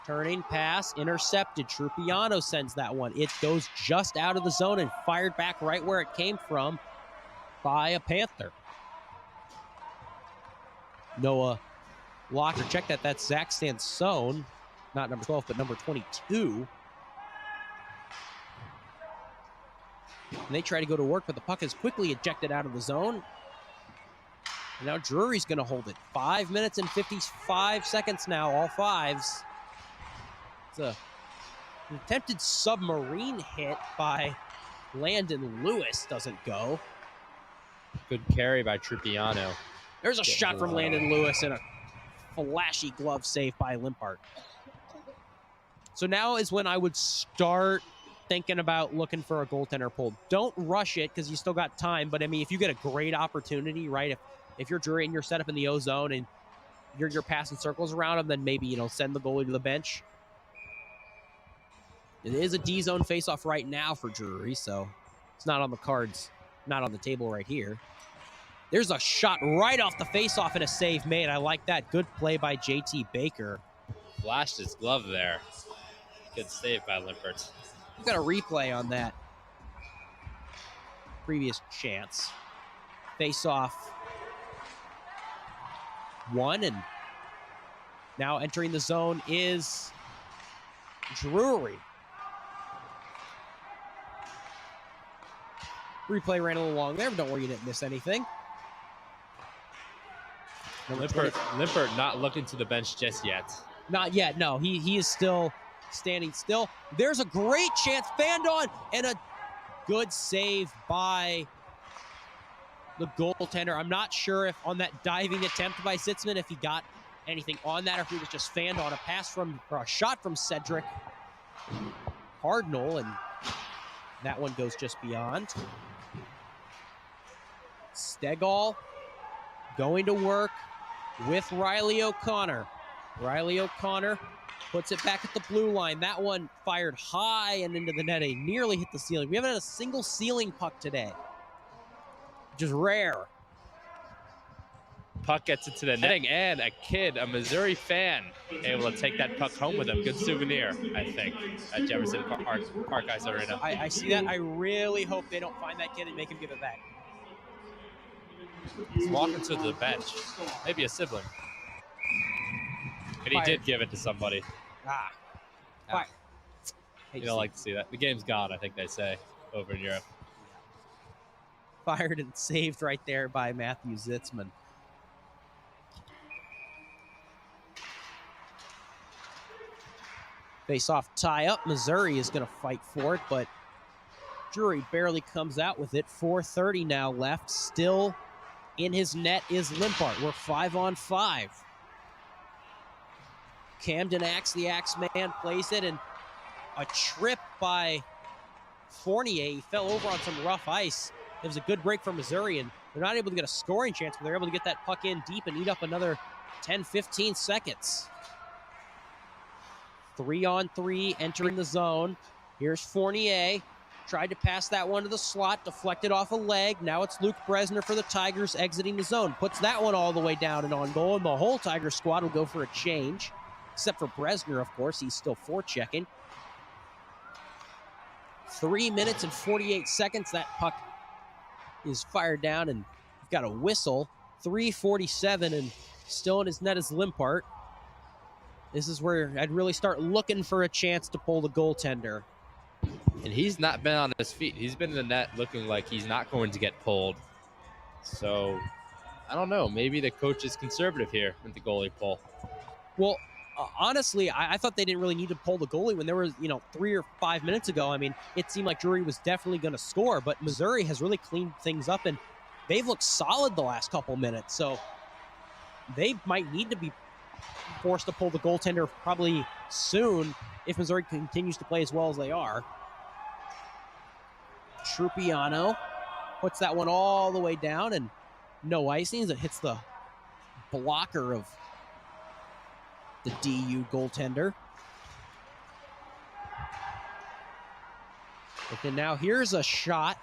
Turning pass, intercepted. Trupiano sends that one. It goes just out of the zone and fired back right where it came from by a Panther. Noah Locker, check that. That's Zach Sansone. Not number 12, but number 22. And they try to go to work, but the puck is quickly ejected out of the zone. And now Drury's going to hold it. 5 minutes and 55 seconds now, all fives. It's an attempted submarine hit by Landon Lewis. Doesn't go. Good carry by Trupiano. There's a shot from Landon Lewis and a flashy glove save by Limpart. So now is when I would start thinking about looking for a goaltender pull. Don't rush it because you still got time. But, I mean, if you get a great opportunity, right, if you're Drury and you're set up in the O zone and you're passing circles around them, then maybe, send the goalie to the bench. It is a D-zone faceoff right now for Drury, so it's not on the cards, not on the table right here. There's a shot right off the faceoff and a save made. I like that. Good play by JT Baker. Flashed his glove there. Good save by Limpert. We've got a replay on that previous chance. Faceoff one, and now entering the zone is Drury. Replay ran a little long there, but don't worry, you didn't miss anything. Limpert not looking to the bench just yet. Not yet, no. He is still standing still. There's a great chance. Fandon, and a good save by the goaltender. I'm not sure if on that diving attempt by Sitzman, if he got anything on that, or if he was just Fandon. A pass or a shot from Cedric Cardinal, and that one goes just beyond. Stegall going to work with Riley O'Connor. Riley O'Connor puts it back at the blue line. That one fired high and into the net. It nearly hit the ceiling. We haven't had a single ceiling puck today, which is rare. Puck gets into the netting, and a Missouri fan, able to take that puck home with him. Good souvenir, I think, at Jefferson Park Ice Arena. I see that. I really hope they don't find that kid and make him give it back. He's walking to the bench. Maybe a sibling. And he did give it to somebody. Fire. You don't like to see that. The game's gone, I think they say, over in Europe. Fired and saved right there by Matthew Zitzman. Face-off tie-up. Missouri is going to fight for it, but Drury barely comes out with it. 4:30 now left. Still in his net is Limpart. We're 5-on-5. Camden Axe, the Axe man, plays it, and a trip by Fournier. He fell over on some rough ice. It was a good break for Missouri, and they're not able to get a scoring chance, but they're able to get that puck in deep and eat up another 10, 15 seconds. 3-on-3 entering the zone. Here's Fournier. Tried to pass that one to the slot, deflected off a leg. Now it's Luke Bresner for the Tigers exiting the zone. Puts that one all the way down and on goal, and the whole Tiger squad will go for a change. Except for Bresner, of course. He's still forechecking. 3 minutes and 48 seconds. That puck is fired down, and we've got a whistle. 3:47, and still in his net is Limpart. This is where I'd really start looking for a chance to pull the goaltender. And he's not been on his feet. He's been in the net looking like he's not going to get pulled. So, I don't know. Maybe the coach is conservative here with the goalie pull. Well, honestly, I thought they didn't really need to pull the goalie when there was, 3 or 5 minutes ago. I mean, it seemed like Drury was definitely going to score, but Missouri has really cleaned things up, and they've looked solid the last couple minutes. So they might need to be forced to pull the goaltender probably soon if Missouri continues to play as well as they are. Trupiano puts that one all the way down, and no icing as it hits the blocker of the DU goaltender. But then now here's a shot.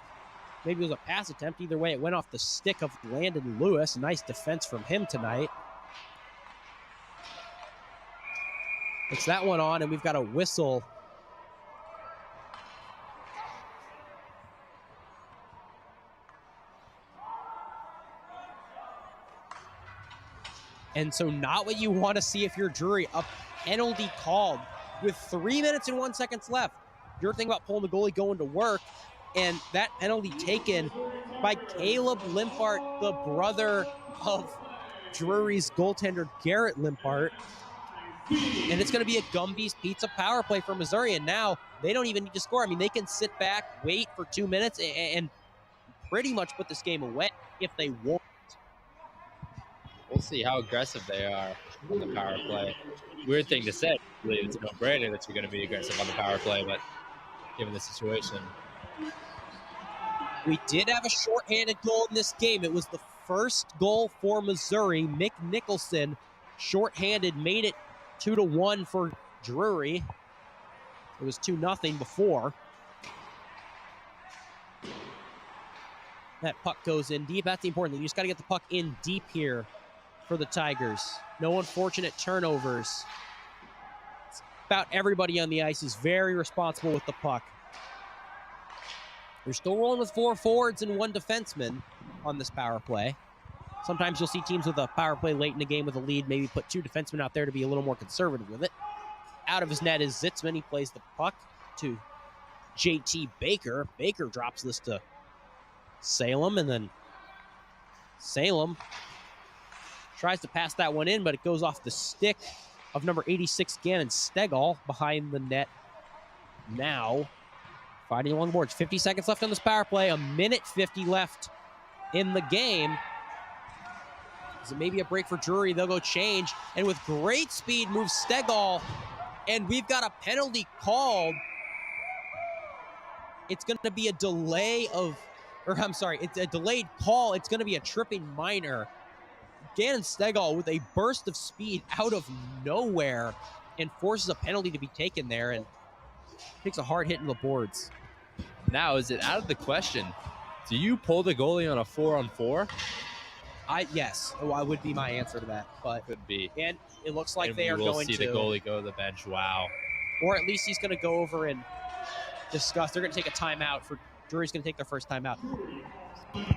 Maybe it was a pass attempt. Either way, it went off the stick of Landon Lewis. Nice defense from him tonight. Puts that one on, and we've got a whistle. And so not what you want to see if you're Drury. A penalty called with 3 minutes and 1 second left. You're thinking about pulling the goalie going to work, and that penalty taken by Caleb Limpart, the brother of Drury's goaltender Garrett Limpart. And it's going to be a Gumby's Pizza power play for Missouri, and now they don't even need to score. I mean, they can sit back, wait for 2 minutes, and pretty much put this game away if they want. We'll see how aggressive they are on the power play. Weird thing to say. I believe it's a no-brainer that you're going to be aggressive on the power play, but given the situation. We did have a shorthanded goal in this game. It was the first goal for Missouri. Mick Nicholson, shorthanded, made it 2-1 for Drury. It was 2-0 before. That puck goes in deep. That's the important thing. You just got to get the puck in deep here for the Tigers. No unfortunate turnovers. It's about everybody on the ice is very responsible with the puck. They're still rolling with 4 forwards and 1 defenseman on this power play. Sometimes you'll see teams with a power play late in the game with a lead maybe put 2 defensemen out there to be a little more conservative with it. Out of his net is Zitzman. He plays the puck to JT Baker. Baker drops this to Salem, and then Salem tries to pass that one in, but it goes off the stick of number 86, Gannon Stegall, behind the net now. Fighting along the boards. 50 seconds left on this power play. 1:50 left in the game. Is it maybe a break for Drury? They'll go change. And with great speed moves Stegall. And we've got a penalty called. It's going to be a delay of, it's a delayed call. It's going to be a tripping minor. Gannon Stegall with a burst of speed out of nowhere and forces a penalty to be taken there and takes a hard hit in the boards. Now, is it out of the question? Do you pull the goalie on a 4-on-4? Yes, would be my answer to that. But could be. And it looks like and they are going to see the goalie go to the bench. Wow. Or at least he's going to go over and discuss. They're going to take a timeout. Drury's going to take their first timeout.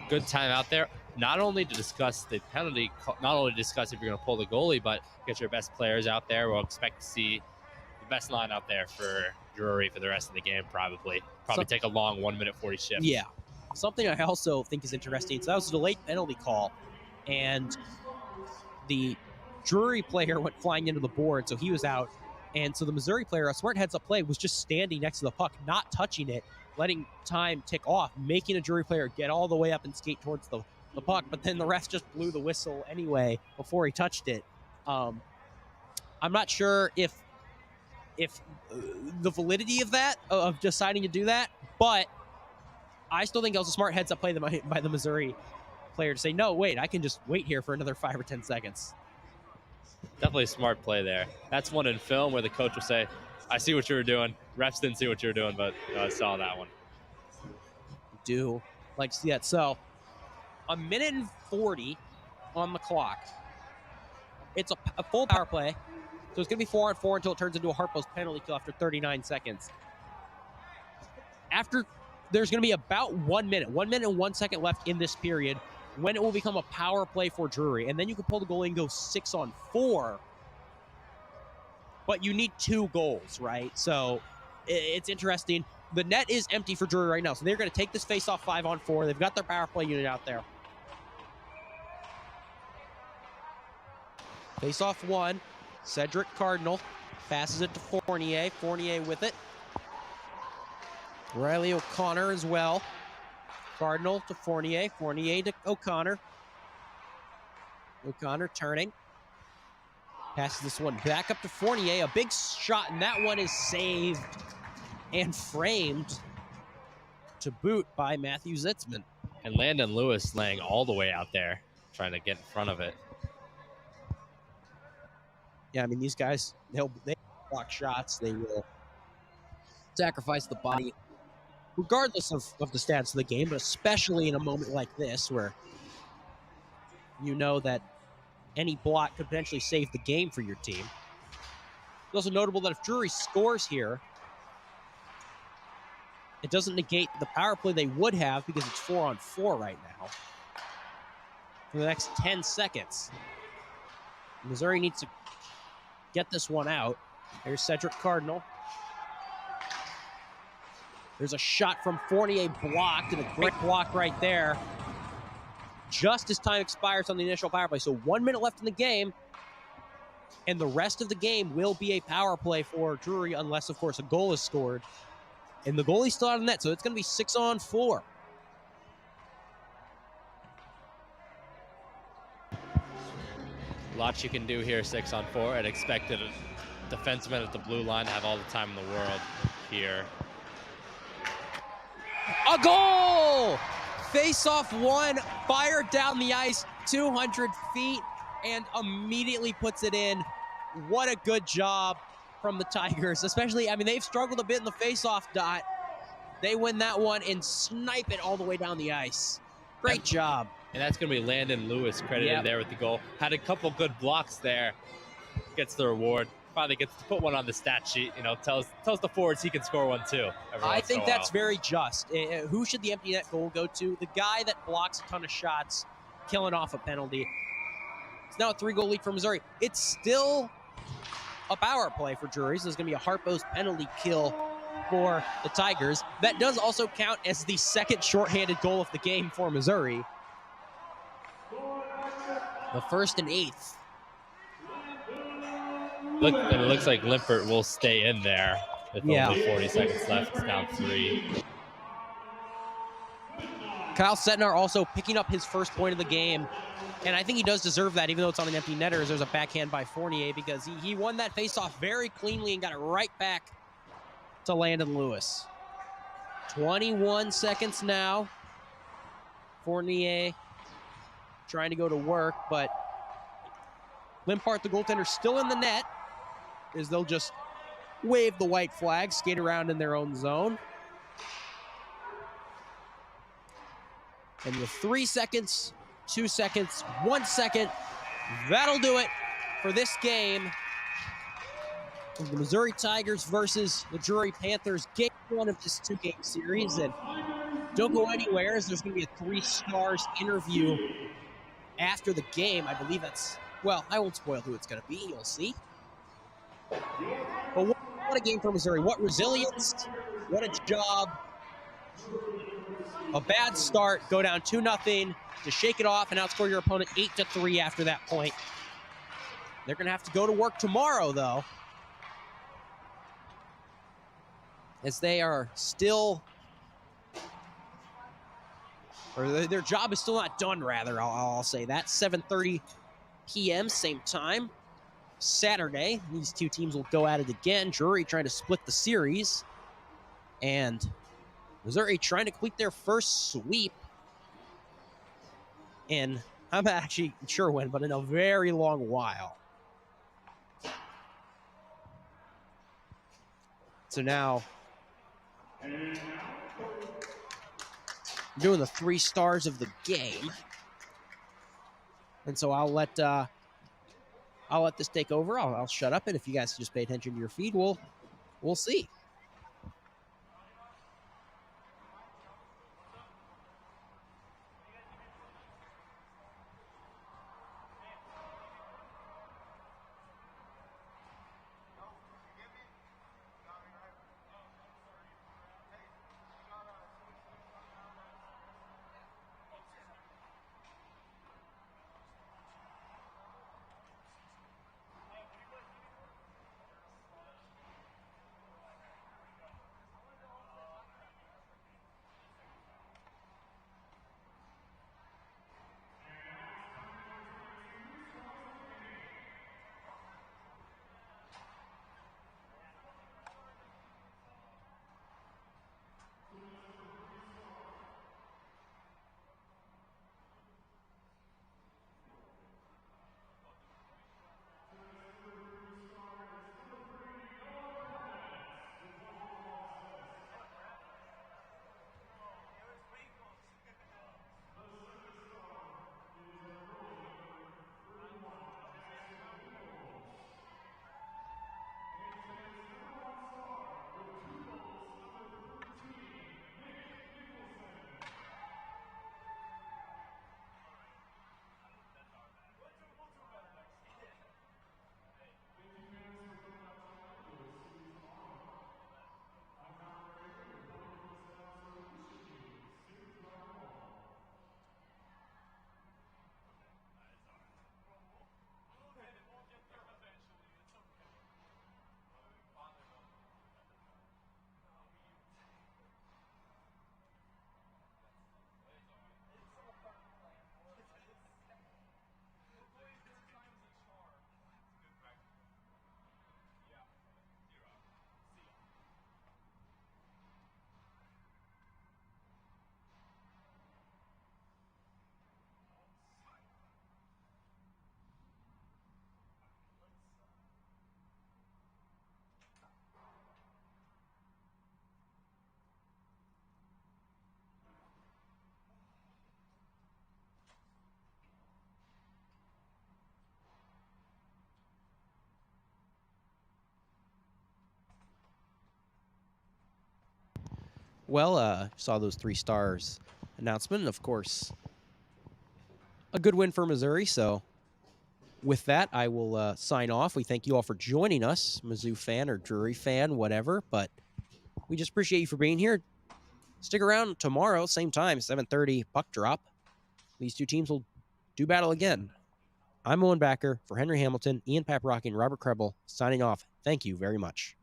Good timeout there. Not only to discuss the penalty, not only to discuss if you're going to pull the goalie, but get your best players out there. We'll expect to see the best line out there for Drury for the rest of the game, probably. Take a long 1:40 shift. Yeah. Something I also think is interesting. So that was a delayed penalty call, and the Drury player went flying into the board, so he was out. And so the Missouri player, a smart heads-up play, was just standing next to the puck, not touching it, letting time tick off, making a Drury player get all the way up and skate towards the puck. But then the ref just blew the whistle anyway before he touched it. I'm not sure if if the validity of that, of deciding to do that, but I still think it was a smart heads-up play by the Missouri player to say, no, wait, I can just wait here for another 5 or 10 seconds. Definitely a smart play there. That's one in film where the coach will say, I see what you were doing. Refs didn't see what you were doing, but I saw that one. Do like to see that. So, 1:40 on the clock. It's a full power play. So it's going to be 4-on-4 until it turns into a hard post penalty kill after 39 seconds. After, there's going to be about 1 minute and 1 second left in this period when it will become a power play for Drury. And then you can pull the goalie and go 6-on-4. But you need 2 goals, right? So it's interesting. The net is empty for Drury right now. So they're going to take this face-off 5-on-4. They've got their power play unit out there. Face-off 1. Cedric Cardinal passes it to Fournier. Fournier with it. Riley O'Connor as well. Cardinal to Fournier. Fournier to O'Connor. O'Connor turning. Passes this one back up to Fournier. A big shot, and that one is saved and framed to boot by Matthew Zitzman. And Landon Lewis laying all the way out there, trying to get in front of it. Yeah, I mean, these guys, they block shots. They will sacrifice the body, regardless of the stats of the game, but especially in a moment like this where you know that any block could potentially save the game for your team. It's also notable that if Drury scores here, it doesn't negate the power play they would have because it's 4-on-4 right now for the next 10 seconds. Missouri needs to get this one out. There's Cedric Cardinal. There's a shot from Fournier blocked, and a great block right there. Just as time expires on the initial power play. So 1 minute left in the game, and the rest of the game will be a power play for Drury unless, of course, a goal is scored. And the goalie's still out of the net, so it's going to be 6-on-4. A lot you can do here, 6-on-4. I'd expected a defenseman at the blue line to have all the time in the world here. A goal! Face-off 1, fired down the ice 200 feet, and immediately puts it in. What a good job from the Tigers, especially, I mean, they've struggled a bit in the face-off dot. They win that one and snipe it all the way down the ice. Great job. And that's going to be Landon Lewis credited there with the goal. Had a couple good blocks there. Gets the reward. Finally gets to put one on the stat sheet. You know, tells the forwards he can score one too. I think that's very just. Who should the empty net goal go to? The guy that blocks a ton of shots, killing off a penalty. It's now a 3-goal lead for Missouri. It's still a power play for Drury, so there's going to be a hard post penalty kill for the Tigers. That does also count as the second shorthanded goal of the game for Missouri. The first and 8th. And it looks like Limpert will stay in there with only 40 seconds left. It's down 3. Kyle Setnar also picking up his first point of the game. And I think he does deserve that, even though it's on an empty netter, as there's a backhand by Fournier, because he won that faceoff very cleanly and got it right back to Landon Lewis. 21 seconds now. Fournier trying to go to work, but Limpart, the goaltender, still in the net, as they'll just wave the white flag, skate around in their own zone. And with 3 seconds, 2 seconds, 1 second, that'll do it for this game. The Missouri Tigers versus the Drury Panthers, game 1 of this 2-game series. And don't go anywhere, as there's going to be a 3 Stars interview after the game. I believe that's, well, I won't spoil who it's going to be. You'll see. But what a game for Missouri. What resilience. What a job. A bad start. Go down 2-0 to shake it off and outscore your opponent 8-3 after that point. They're going to have to go to work tomorrow, though, as they are still, or their job is still not done, rather, I'll say that. 7:30 p.m., same time Saturday. These two teams will go at it again. Drury trying to split the series, and Missouri trying to complete their first sweep in, I'm actually sure when, but in a very long while. So now I'm doing the 3 stars of the game. And so I'll let this take over. I'll shut up, and if you guys just pay attention to your feed, we'll see. Well, saw those 3 stars announcement, and of course, a good win for Missouri. So with that, I will sign off. We thank you all for joining us, Mizzou fan or Drury fan, whatever. But we just appreciate you for being here. Stick around tomorrow, same time, 7:30, puck drop. These two teams will do battle again. I'm Owen Backer for Henry Hamilton, Ian Paprocki, and Robert Krebel signing off. Thank you very much.